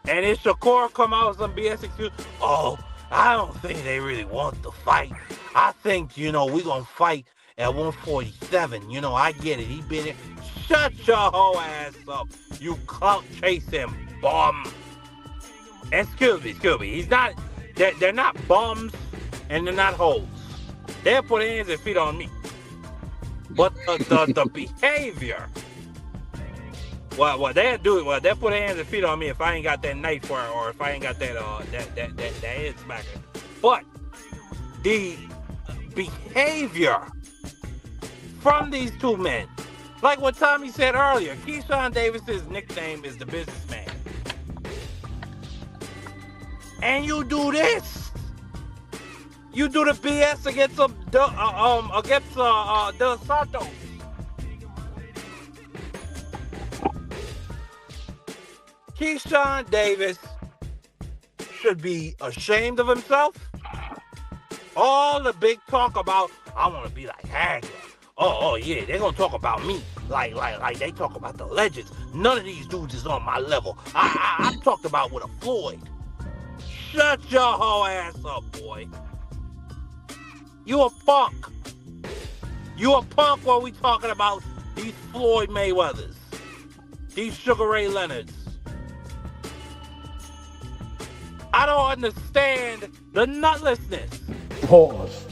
then Shakur come out with some BS excuse. Oh, I don't think they really want the fight. I think, we're going to fight at 147. I get it. He been there. Shut your whole ass up. You clout chasing bum. Excuse me. He's not... They're not bums and they're not hoes. They'll put hands and feet on me. But the behavior, what they'll do, they'll put hands and feet on me if I ain't got that knife or if I ain't got that head smacker. But the behavior from these two men, like what Tommy said earlier, Keyshawn Davis's nickname is the businessman. And you do this. You do the BS against Dos Santos. Keyshawn Davis should be ashamed of himself. All the big talk about, I want to be like Hagler. Oh yeah, they're gonna talk about me like they talk about the legends. None of these dudes is on my level. I talked about with a Floyd. Shut your whole ass up, boy. You a punk. You a punk while we talking about these Floyd Mayweathers. These Sugar Ray Leonards. I don't understand the nutlessness. Pause.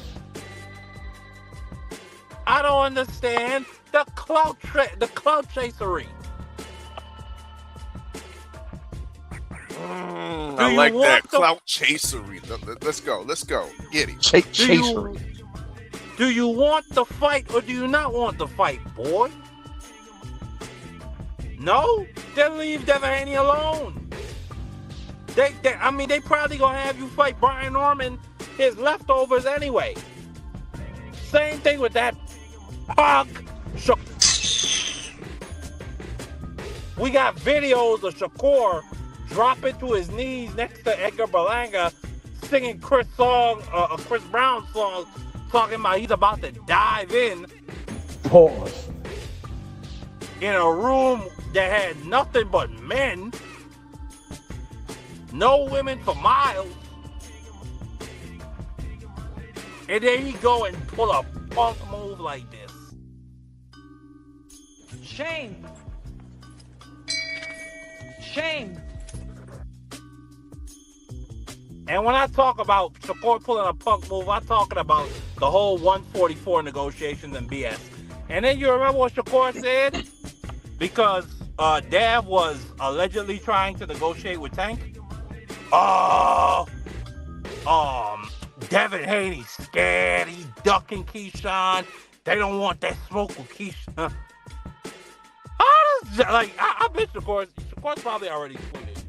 I don't understand the clout chasery. I like that clout chasery. Let's go. Get it. Chasery. Do you want the fight or do you not want the fight, boy? No? Then leave Devin Haney alone. They probably gonna have you fight Brian Norman, his leftovers anyway. Same thing with that punk. We got videos of Shakur dropping to his knees next to Edgar Berlanga, singing Chris Brown song, talking about he's about to dive in. Pause. In a room that had nothing but men, no women for miles, and then he go and pull a punk move like this. Shame. And when I talk about Shakur pulling a punk move, I'm talking about the whole 144 negotiations and BS. And then you remember what Shakur said? Because Dav was allegedly trying to negotiate with Tank. Devin Haney's scared. He's ducking Keyshawn. They don't want that smoke with Keyshawn. I bet Shakur's probably already tweeted.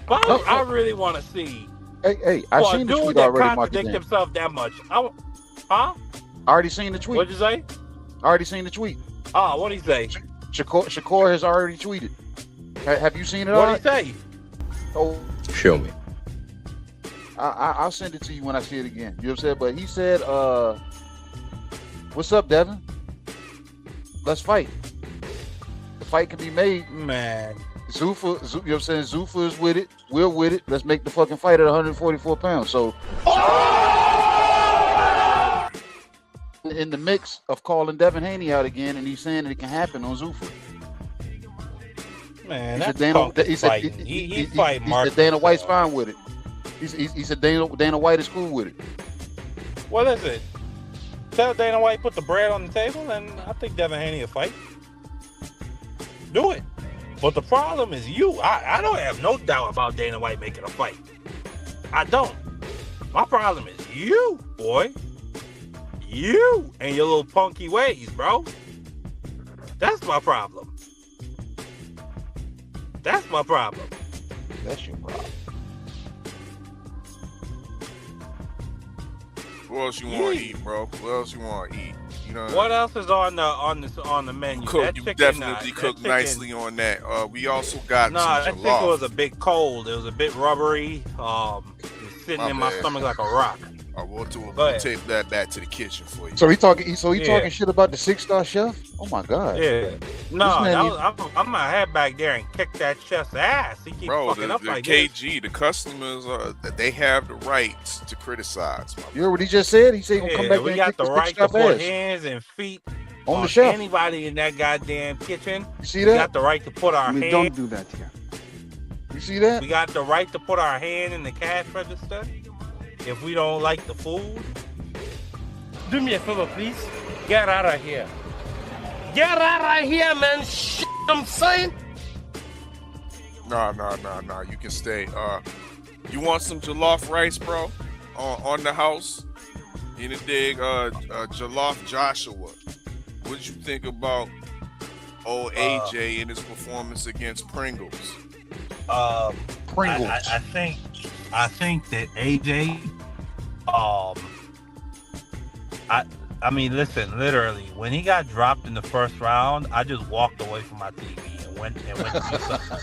But I really want to see. Hey, I seen the tweet already. Contradict himself that much. Huh? I already seen the tweet. What'd you say? I already seen the tweet. Oh, what'd he say? Shakur has already tweeted. Have you seen it? What'd he say? Oh, show me. I'll send it to you when I see it again. You know what I'm saying? But he said, "What's up, Devin? Let's fight. The fight can be made." Man, Zuffa, you know what I'm saying? Zuffa is with it. We're with it. Let's make the fucking fight at 144 pounds. So, in the mix of calling Devin Haney out again, and he's saying that it can happen on Zuffa. Man, He that's said he's fighting Mark. Dana White's fine with it. He said Dana White is cool with it. What is it? Tell Dana White put the bread on the table, and I think Devin Haney will fight. Do it. But the problem is you. I don't have no doubt about Dana White making a fight. I don't. My problem is you, boy. You and your little punky ways, bro. That's my problem. That's my problem. That's your problem. What else you want to eat, bro? What else you want to eat? You know what else is on the menu? You definitely cook nicely on that. We also got that some chicken was a bit cold. It was a bit rubbery. It was sitting in my stomach like a rock. We'll take that back to the kitchen for you. So he talking shit about the 6-star chef? Oh my god. Yeah. No, I'm gonna head back there and kick that chef's ass. He keeps fucking up like KG, the customers, they have the rights to criticize. You heard what he just said? He said he'll come back. We got the right to put hands and feet on the chef. Anybody in that goddamn kitchen. You see that? We got the right to put our hand. Don't do that here. You see that? We got the right to put our hand in the cash register if we don't like the food. Do me a favor, please. Get out of here. Get out of here, man. Shit, I'm saying. No. You can stay. You want some jollof rice, bro? On the house? You know, dig Jollof Joshua. What'd you think about old AJ in his performance against Pringles? Pringles. I think that AJ. I mean, listen. Literally, when he got dropped in the first round, I just walked away from my TV and went to do something.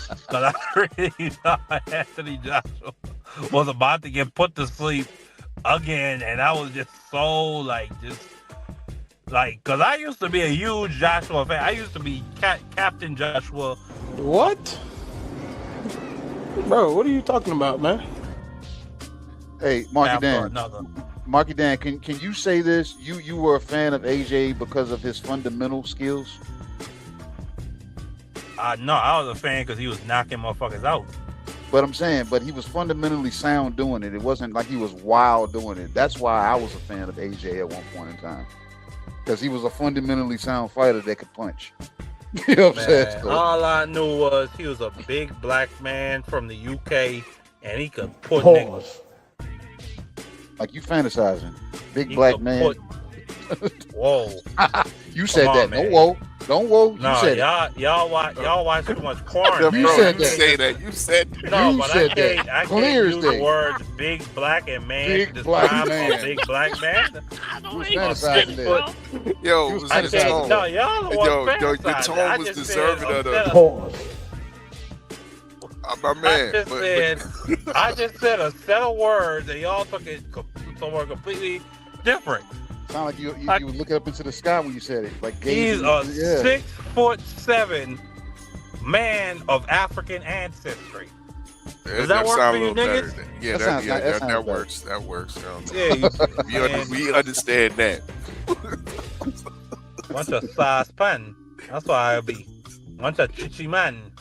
Because I really thought Anthony Joshua was about to get put to sleep again, and I was just so because I used to be a huge Joshua fan. I used to be Captain Joshua. What? Bro, what are you talking about, man? Hey, Marky Dan, can you say this? You were a fan of AJ because of his fundamental skills? No, I was a fan because he was knocking motherfuckers out. But I'm saying, he was fundamentally sound doing it. It wasn't like he was wild doing it. That's why I was a fan of AJ at one point in time. Because he was a fundamentally sound fighter that could punch. You know what I'm saying? So, all I knew was he was a big black man from the UK, and he could put niggas. Like you fantasizing. Big black man. Whoa. You said that. Man. Don't whoa. Don't whoa. You no, said y'all watch too much porn. You said that. You said that. No, you but said I can't use the words big black and man big to black describe man. a big black man. You was fantasizing there. Yo, no, y'all the one your tone was deserving of the Pause. My man. I just said a set of words and y'all took it somewhere completely different. Sound like you were looking up into the sky when you said it. Like he's a 6'7" man of African ancestry. Does that work for you niggas? That works. That works. Yeah, we understand that. Bunch of size pan. That's why I'll be. Bunch of chichi man.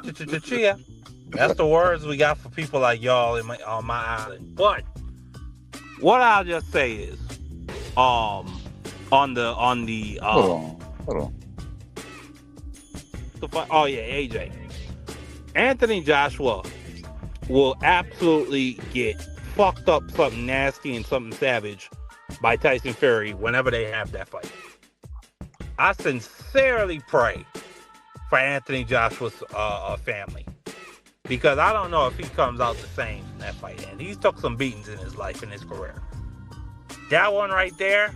Chichi. That's the words we got for people like y'all on my island. But what I'll just say is, on the hold on. Oh yeah, AJ. Anthony Joshua will absolutely get fucked up something nasty and something savage by Tyson Fury whenever they have that fight. I sincerely pray for Anthony Joshua's family. Because I don't know if he comes out the same from that fight. And he's took some beatings in his life, in his career. That one right there,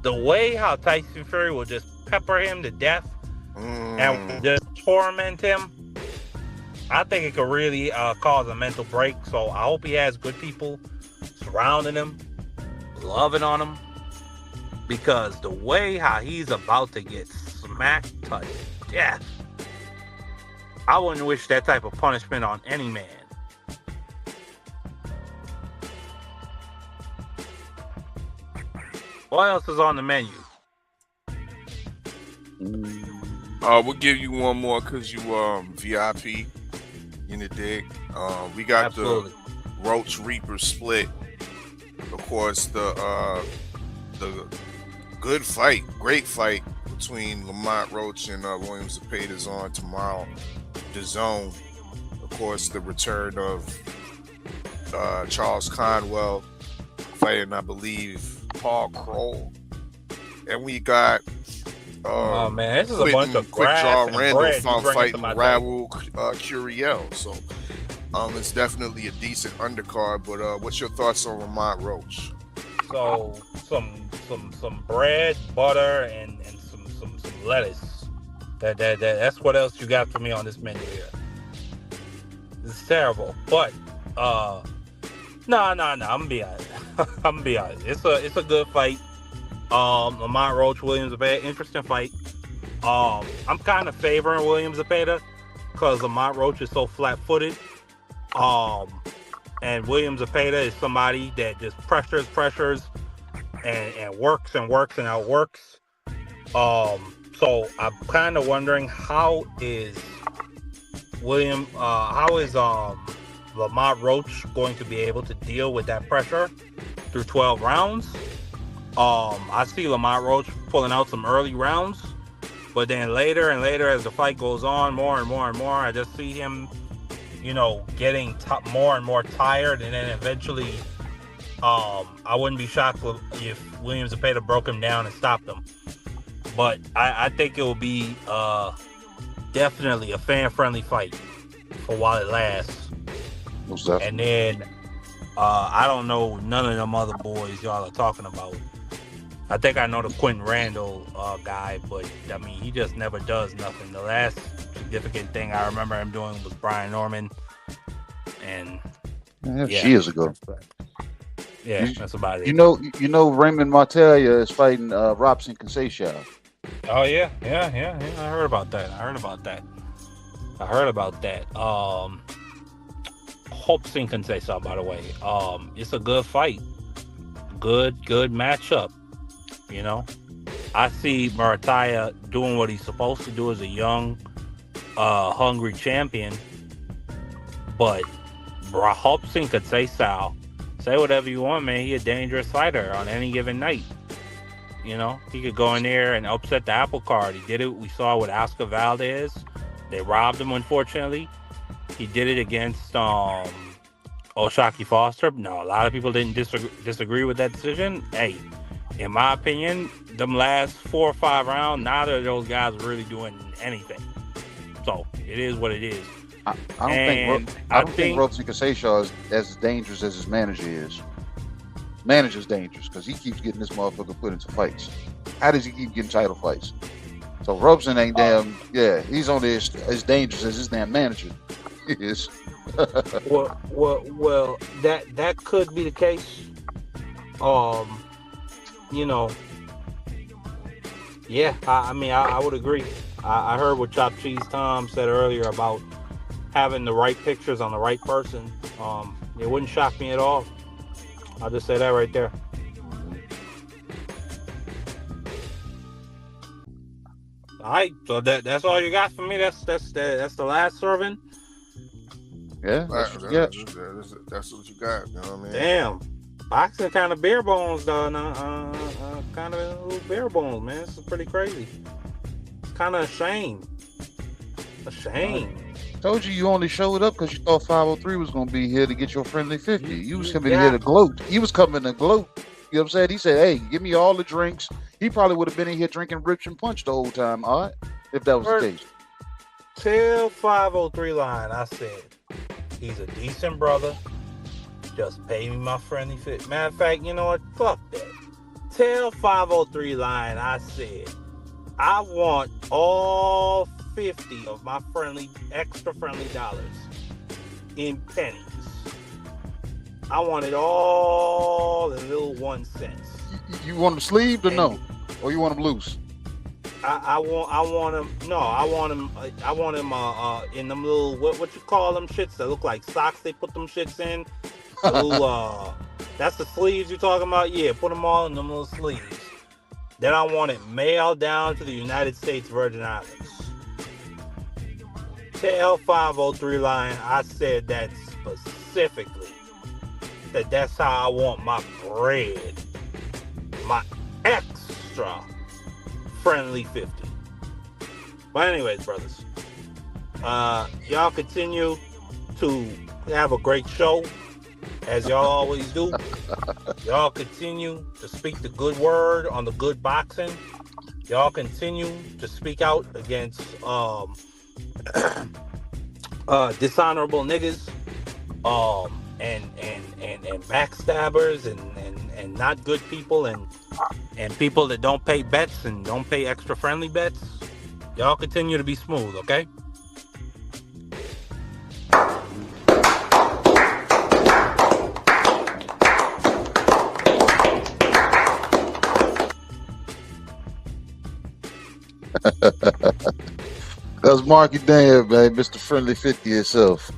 the way how Tyson Fury will just pepper him to death and just torment him, I think it could really cause a mental break. So I hope he has good people surrounding him, loving on him. Because the way how he's about to get smacked to death, I wouldn't wish that type of punishment on any man. What else is on the menu? We'll give you one more because you VIP in the dig. We got Absolutely. the Roach Reaper split. Of course, the good fight, great fight between Lamont Roach and William Zepeda is on tomorrow. The Zone. Of course, the return of Charles Conwell fighting, I believe, Paul Kroll. And we got oh man, this is a bunch of Quick grass Draw and Randall bread you found bring fighting into my Raul Curiel. So it's definitely a decent undercard. But what's your thoughts on Lamont Roach? So some bread, butter, and some lettuce. That's what else you got for me on this menu here. It's terrible, but no. I'm gonna be honest. I'm gonna be honest. It's a good fight. Lamont Roach, William Zepeda, interesting fight. I'm kind of favoring William Zepeda because Lamont Roach is so flat-footed. And William Zepeda is somebody that just pressures, and works and outworks. So I'm kind of wondering how is Lamont Roach going to be able to deal with that pressure through 12 rounds? I see Lamont Roach pulling out some early rounds, but then later and later as the fight goes on, more and more, I just see him, getting more and more tired, and then eventually, I wouldn't be shocked if William Zepeda broke him down and stopped him. But I think it will be definitely a fan-friendly fight for while it lasts. And then I don't know none of them other boys y'all are talking about. I think I know the Quentin Randall guy, but I mean, he just never does nothing. The last significant thing I remember him doing was Brian Norman, and years ago. Yeah, that's about it. You know, Raymond Martelia is fighting Robson Conceição. Oh yeah. I heard about that. Hoping can say something, by the way. It's a good fight. Good matchup. I see Martelia doing what he's supposed to do as a young, hungry champion. But Hoping could say whatever you want, man. He's a dangerous fighter on any given night. He could go in there and upset the apple cart. He did it. We saw with Oscar Valdez. They robbed him, unfortunately. He did it against O'Shaquie Foster. No, a lot of people didn't disagree with that decision. Hey, in my opinion, them last 4 or 5 rounds, neither of those guys were really doing anything. So it is what it is. I don't think Robson Conceição is as dangerous as his manager is. Manager's dangerous because he keeps getting this motherfucker put into fights. How does he keep getting title fights? So Robson ain't he's only as dangerous as his damn manager is. well, that could be the case. Yeah, I would agree. I heard what Chop Cheese Tom said earlier about having the right pictures on the right person. It wouldn't shock me at all. I'll just say that right there. All right, so that's all you got for me. That's the last serving. Yeah, that's what you got. You know what I mean? Damn, boxing kind of bare bones, though. Kind of a little bare bones, man. This is pretty crazy. It's kind of a shame. Told you only showed up because you thought 503 was going to be here to get your friendly 50. You was coming here to gloat. He was coming to gloat. You know what I'm saying? He said, hey, give me all the drinks. He probably would have been in here drinking Rich and Punch the whole time, all right? If that was the case. Till 503 line, I said, he's a decent brother. Just pay me my friendly 50. Matter of fact, you know what? Fuck that. Till 503 line, I said, I want all 50 of my extra friendly dollars in pennies. I want it all in little 1 cent. You want them sleeved or no? Or you want them loose? I want him. No, I want him. In them little what you call them shits that look like socks. They put them shits in. The little that's the sleeves you're talking about. Yeah, put them all in them little sleeves. Then I want it mailed down to the United States Virgin Islands. Tell 503 Lion I said that specifically. That's how I want my bread. My extra friendly 50. But anyways, brothers, y'all continue to have a great show as y'all always do. Y'all continue to speak the good word on the good boxing. Y'all continue to speak out against dishonorable niggas, and backstabbers and not good people and people that don't pay bets and don't pay extra friendly bets. Y'all continue to be smooth, okay? That's Marky Dan, man, Mr. Friendly 50 itself.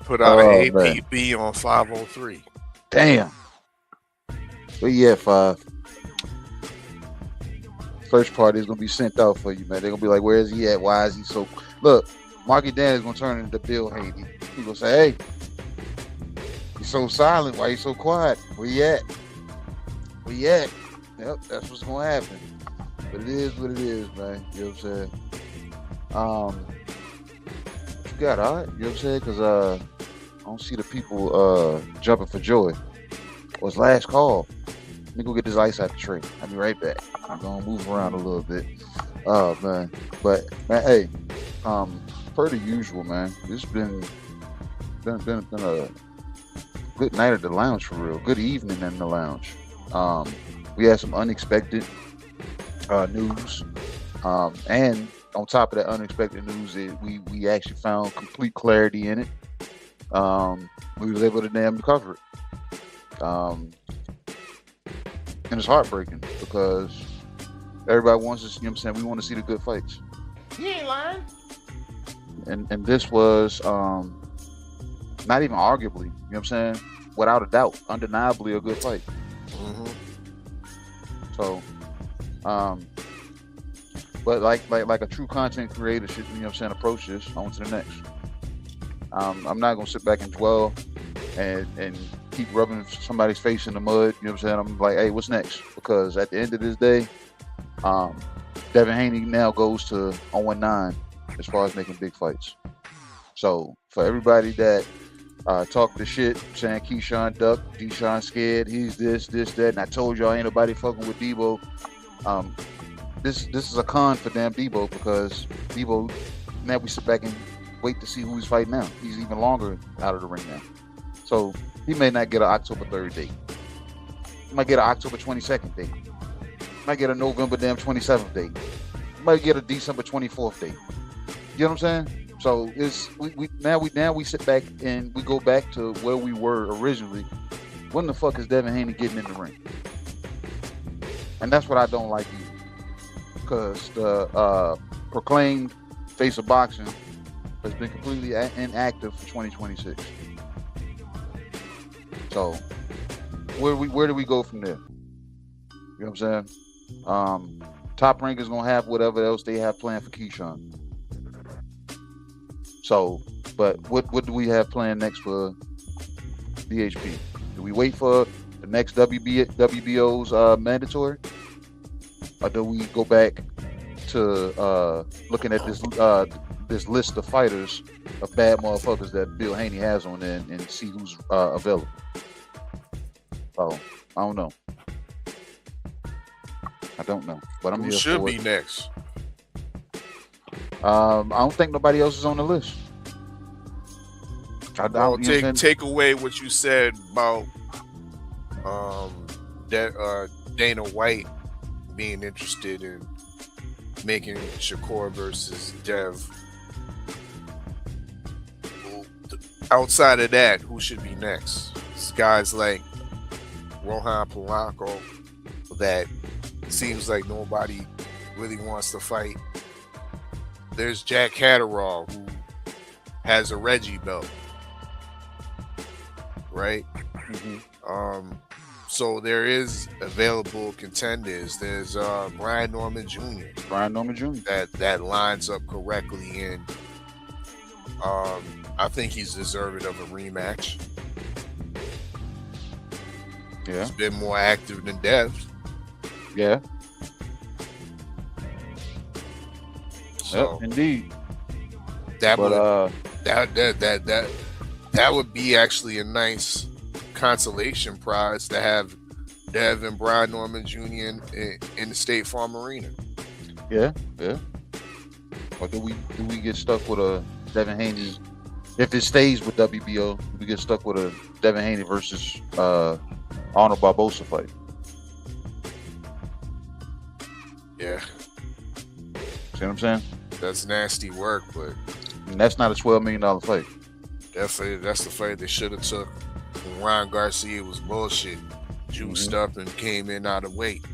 Put out an APB on 503. Damn. Where you at, 5? Search party is gonna be sent out for you, man. They're gonna be like, where is he at? Why is he so? Look, Marky Dan is gonna turn into Bill Haney. He gonna say, hey, he's so silent. Why you so quiet? Where you at? Where you at? Yep, that's what's gonna happen. But it is what it is, man. You know what I'm saying? What you got, all right? You know what I'm saying? Because I don't see the people jumping for joy. Was last call. Let me go get this ice out the tray. I'll be right back. I'm gonna move around a little bit. Oh man. But man, hey, per the usual, man. It's been a good night at the lounge for real. Good evening in the lounge. We had some unexpected news. And on top of that unexpected news, we actually found complete clarity in it. We was able to damn cover it. And it's heartbreaking because everybody wants us, you know what I'm saying? We want to see the good fights. He ain't lying. And this was not even arguably, you know what I'm saying? Without a doubt, undeniably a good fight. Mm-hmm. So, but like a true content creator should, you know what I'm saying, approach this on to the next. I'm not gonna sit back and dwell and keep rubbing somebody's face in the mud. You know what I'm saying? I'm like, hey, what's next? Because at the end of this day, Devin Haney now goes to 0-9 as far as making big fights. So for everybody that talk the shit, saying Keyshawn duck, Deshaun scared, he's this, that, and I told y'all ain't nobody fucking with Debo. This is a con for damn Debo because Debo, now we sit back and wait to see who he's fighting now. He's even longer out of the ring now. So he may not get an October 3rd date. He might get an October 22nd date. He might get a November damn 27th date. He might get a December 24th date. You know what I'm saying? So it's now we sit back and we go back to where we were originally. When the fuck is Devin Haney getting in the ring? And that's what I don't like either. Because the proclaimed face of boxing has been completely inactive for 2026. So where do we go from there? You know what I'm saying? Top Rank is gonna have whatever else they have planned for Keyshawn. So, but what do we have planned next for DHP? Do we wait for the next WBO's mandatory, or do we go back to looking at this list of fighters of bad motherfuckers that Bill Haney has on there and see who's available? Oh, I don't know. But I'm Who here should for be it. next? I don't think nobody else is on the list. Well, take away what you said about Dana White being interested in making Shakur versus Dev. Outside of that, who should be next? It's guys like Rohan Polanco that seems like nobody really wants to fight. There's Jack Catterall, who has a Reggie belt, right? So there is available contenders. There's Brian Norman Jr. That lines up correctly, and I think he's deserving of a rematch. Yeah, he's been more active than Dev. Yeah. So indeed. That would be actually a nice consolation prize to have Dev and Brian Norman Jr. in the State Farm Arena. Yeah. Or do we get stuck with a Devin Haney? If it stays with WBO, do we get stuck with a Devin Haney versus Arnold Barbosa fight? Yeah. See what I'm saying? That's nasty work, but and that's not a $12 million fight. That's the fight they should have took when Ryan Garcia was bullshit, juiced up and came in out of weight.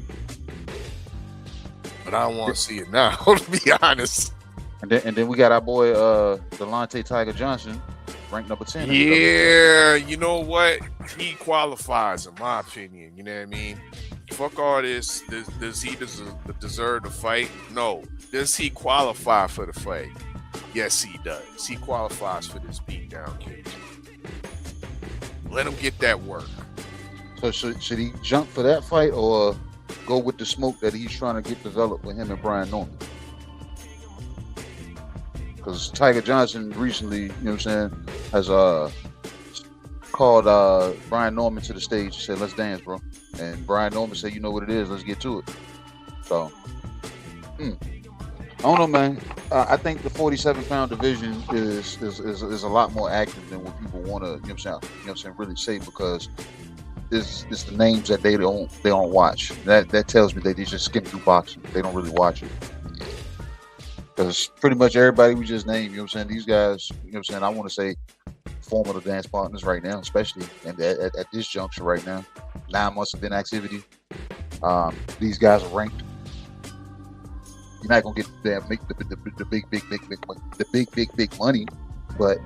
But I don't want to see it now, to be honest. And then we got our boy Delonte Tiger Johnson, ranked number 10. Yeah, you know what? He qualifies, in my opinion. You know what I mean? Fuck all this. Does he deserve the fight? No. Does he qualify for the fight? Yes, he does. He qualifies for this beatdown cage. Let him get that work. So should he jump for that fight or go with the smoke that he's trying to get developed with him and Brian Norman? Because Tiger Johnson recently, you know what I'm saying, has called Brian Norman to the stage and said, "Let's dance, bro." And Brian Norman said, "You know what it is, let's get to it." So, I don't know, man. I think the 47-pound division is a lot more active than what people want to, you know what I'm saying, really say, because it's the names that they don't watch. That tells me they just skim through boxing. They don't really watch it. Because pretty much everybody we just named, you know what I'm saying, these guys, you know what I'm saying, I want to say former dance partners right now, especially and at this juncture right now. 9 months of inactivity. These guys are ranked. You're not gonna get the big money, but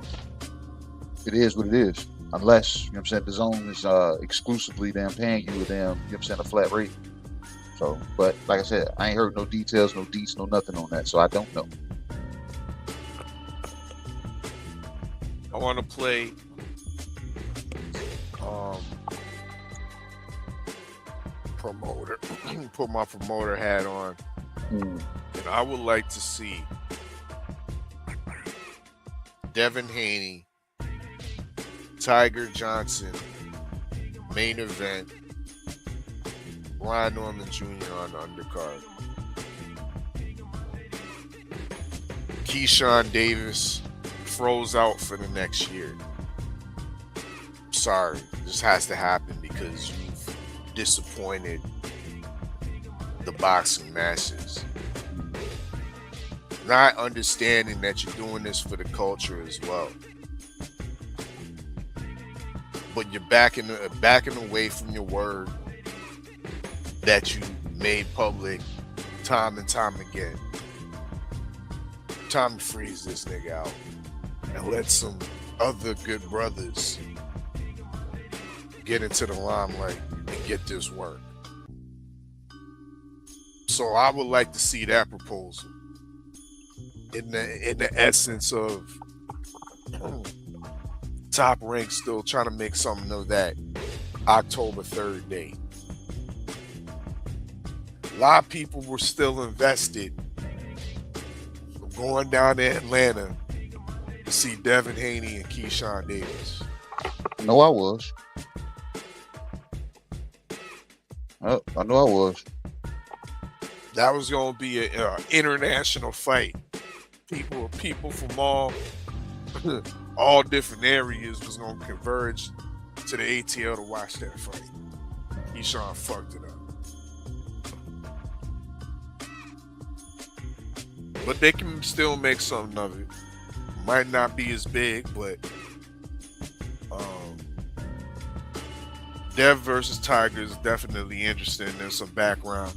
it is what it is. Unless, you know what I'm saying, the zone is exclusively paying you a you know what I'm saying, a flat rate. So, but like I said, I ain't heard no details, no deets, no nothing on that, so I don't know. I want to play promoter, put my promoter hat on, and I would like to see Devin Haney, Tiger Johnson, main event, Brian Norman Jr. on the undercard. Keyshawn Davis froze out for the next year. Sorry, this has to happen because you've disappointed the boxing masses. Not understanding that you're doing this for the culture as well. But you're backing away from your word that you made public time and time again. Time to freeze this nigga out and let some other good brothers get into the limelight and get this work. So I would like to see that proposal in the essence of Top Rank still trying to make something of that October 3rd date. A lot of people were still invested going down to Atlanta to see Devin Haney and Keyshawn Davis. No, I was. I know I was. That was going to be an international fight. People from all different areas was going to converge to the ATL to watch that fight. Keyshawn fucked it up. But they can still make something of it. Might not be as big, but Dev versus Tiger is definitely interesting. There's some background,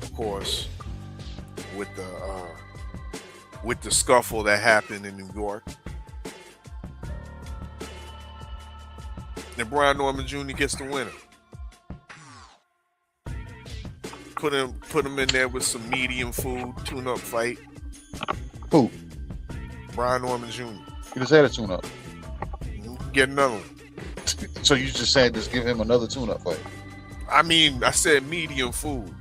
of course, with the scuffle that happened in New York. And Brian Norman Jr. gets the winner. Put him in there with some medium food, tune-up fight. Who? Brian Norman Jr. He just had a tune-up. Get another one. So you just saying just give him another tune-up fight? I mean, I said medium food.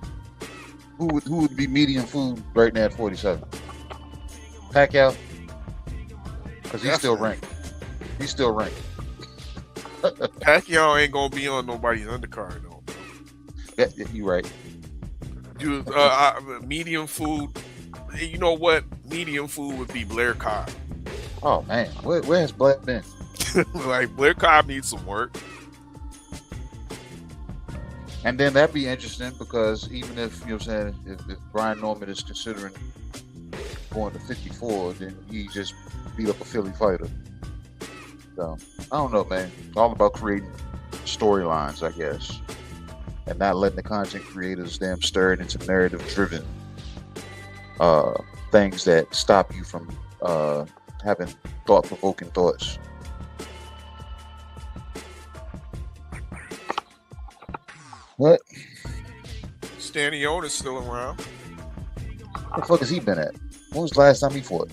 Who would be medium food right now at 47? Pacquiao? Because he's still ranked. He's still ranked. Pacquiao ain't gonna be on nobody's undercard though. Yeah, you right. You medium food. You know what? Medium food would be Blair Cobb. Oh man, where has Blair been? Like Blair Cobb needs some work. And then that'd be interesting because even if, you know what I'm saying, if Brian Norman is considering going to 54, then he just beat up a Philly fighter. So, I don't know, man. It's all about creating storylines, I guess. And not letting the content creators damn stir it into narrative-driven things that stop you from having thought-provoking thoughts. What? Stanione is still around. Where the fuck has he been at? When was the last time he fought?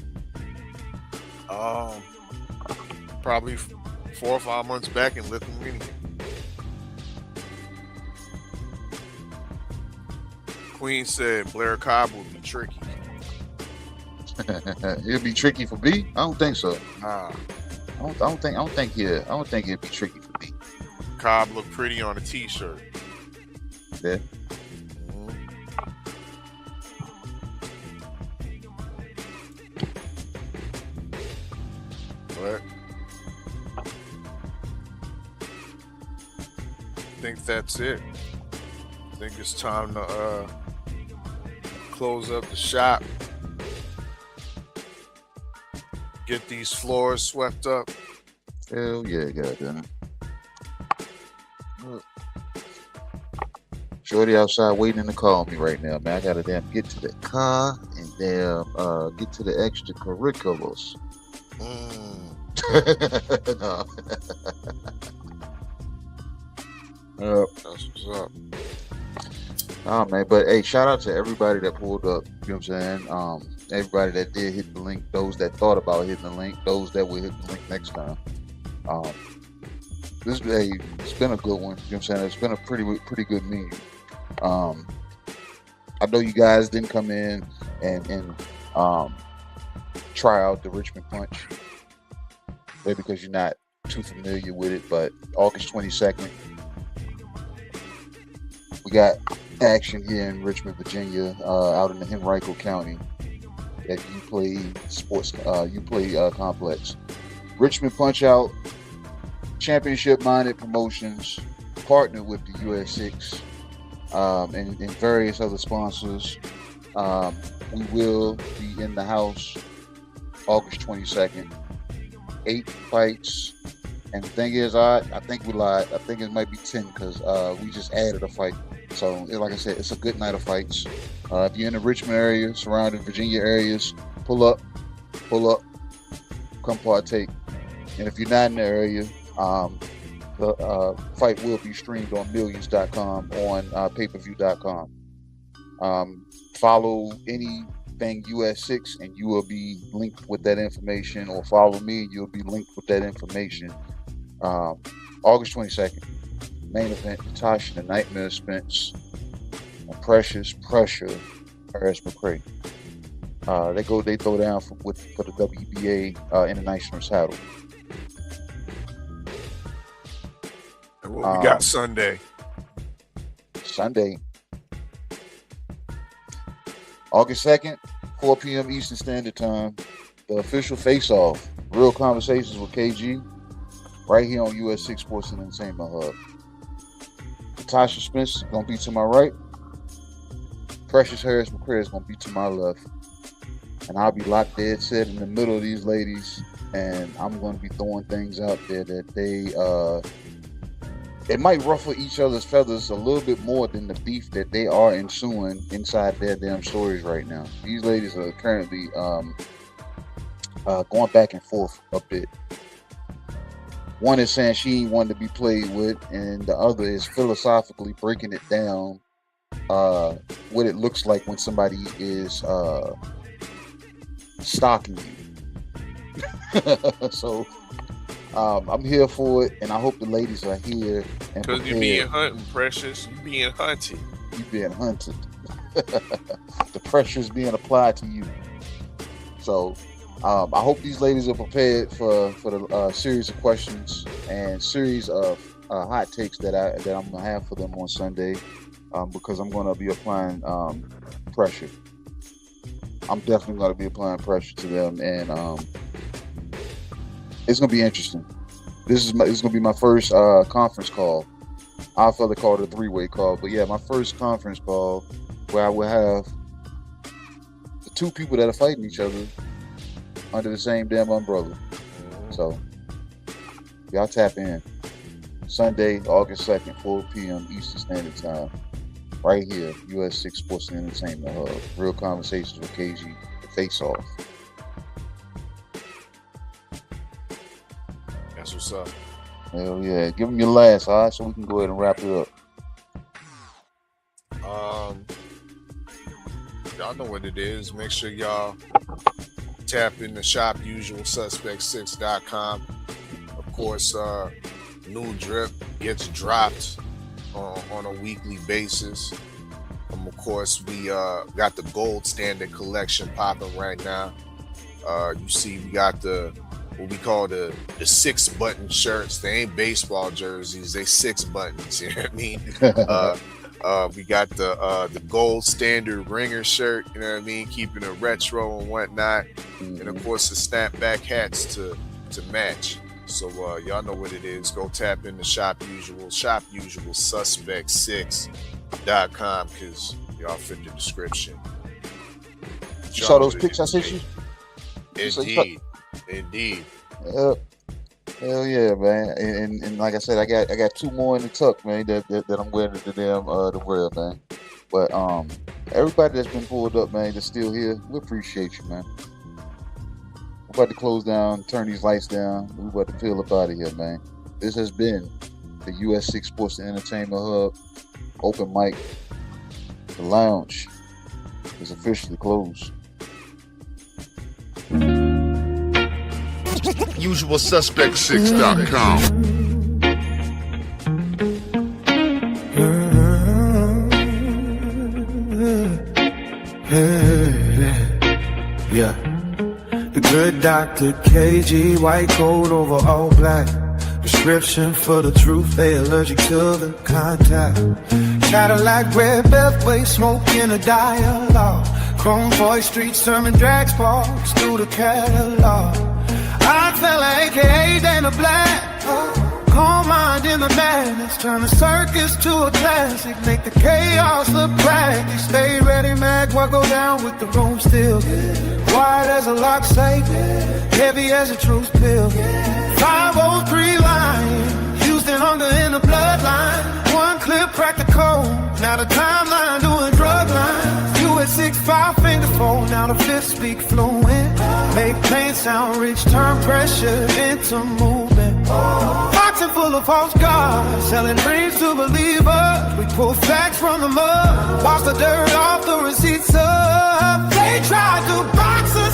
Probably 4 or 5 months back in Lithuania. Queen said Blair Cobb would be tricky. It'd be tricky for B? I don't think so. Nah. I don't think it'd be tricky for B. Cobb looked pretty on a t-shirt. Yeah. But I think that's it. I think it's time to close up the shop. Get these floors swept up. Hell yeah, goddamn. Shorty outside waiting to call me right now, man. I gotta damn get to the car and damn get to the extracurriculars. No. That's what's up. Oh man, but hey, shout out to everybody that pulled up. You know what I'm saying? Everybody that did hit the link, those that thought about hitting the link, those that will hit the link next time. It's been a good one. You know what I'm saying? It's been a pretty good meeting. I know you guys didn't come in and try out the Richmond Punch, maybe because you're not too familiar with it. But August 22nd, we got action here in Richmond, Virginia, out in the Henrico County at Uplay Sports Complex. Richmond Punch Out, championship-minded promotions, partnered with the US6 and various other sponsors. We will be in the house August 22nd. 8 fights. And the thing is, I think we lied. I think it might be 10 because we just added a fight. So, like I said, it's a good night of fights. If you're in the Richmond area, surrounding Virginia areas, pull up, come partake. And if you're not in the area, the fight will be streamed on millions.com, on pay-per-view.com. Follow anything US6 and you will be linked with that information, or follow me and you'll be linked with that information. August 22nd, main event, Natasha the Nightmare Spence and Precious Pressure Harris McCray. They throw down for the WBA international title. And what we got Sunday, August 2nd, 4 p.m. Eastern Standard Time, the official face-off, Real Conversations with KG, right here on US6 Sports and Entertainment Hub. Natasha Spence is going to be to my right. Precious Harris McCray is going to be to my left. And I'll be locked dead set in the middle of these ladies, and I'm going to be throwing things out there that it might ruffle each other's feathers a little bit more than the beef that they are ensuing inside their damn stories right now. These ladies are currently going back and forth a bit. One is saying she ain't one to be played with, and the other is philosophically breaking it down, what it looks like when somebody is stalking you. So I'm here for it, and I hope the ladies are here. Because you're being hunted, Precious. You're being hunted. You're being hunted. The pressure is being applied to you. So I hope these ladies are prepared for the series of questions and series of hot takes that I'm gonna have for them on Sunday, because I'm gonna be applying pressure. I'm definitely gonna be applying pressure to them, and it's gonna be interesting. This is gonna be my first conference call. I'll further call it a three-way call, but yeah, my first conference call where I will have the two people that are fighting each other under the same damn umbrella. So y'all tap in. Sunday, August 2nd, 4 p.m. Eastern Standard Time. Right here, US6 Sports and Entertainment Hub. Real conversations with KG. Face Off. That's what's up. Hell yeah. Give them your last, all right, so we can go ahead and wrap it up. Y'all know what it is. Make sure y'all tap in the shop, usualsuspect6.com. Of course, new drip gets dropped on a weekly basis. Of course, we got the gold standard collection popping right now. You see, we got what we call the 6-button shirts. They ain't baseball jerseys, they 6 buttons. You know what I mean? We got the gold standard ringer shirt. You know what I mean? Keeping it retro and whatnot. And of course, the snapback hats to match. So y'all know what it is. Go tap in the shop usualsuspect6.com, because y'all fit the description. You saw those pics I sent you? Indeed. Hell yeah, man. And like I said, I got 2 more in the tuck, man, that I'm wearing the damn to wear, man. But everybody that's been pulled up, man, that's still here, we appreciate you, man. We're about to close down, turn these lights down. We're about to peel up out of here, man. This has been the US6 Sports and Entertainment Hub open mic. The lounge is officially closed. usualsuspect6.com. Yeah. The good Dr. KG, white coat over all black. Prescription for the truth, they allergic to the contact. Cadillac, red beltway, smoke in a dialogue. Chrome voice, street sermon, drag sparks through the catalog. I fell AKA Dana Black. Calm mind in the madness, turn the circus to a classic. Make the chaos look practice. Stay ready, mag, what go down with the room still. Wide as a lock safe, heavy as a truth pill. 503 line, Houston hunger in the bloodline. One clip, crack the code, now the timeline doing drug lines. US6 5-finger fold, now the 5th speak fluent. Make pain sound rich, turn pressure into movement. Boxing full of false gods, selling dreams to believers. We pull facts from the mud, wash the dirt off the receipts up. They tried to box us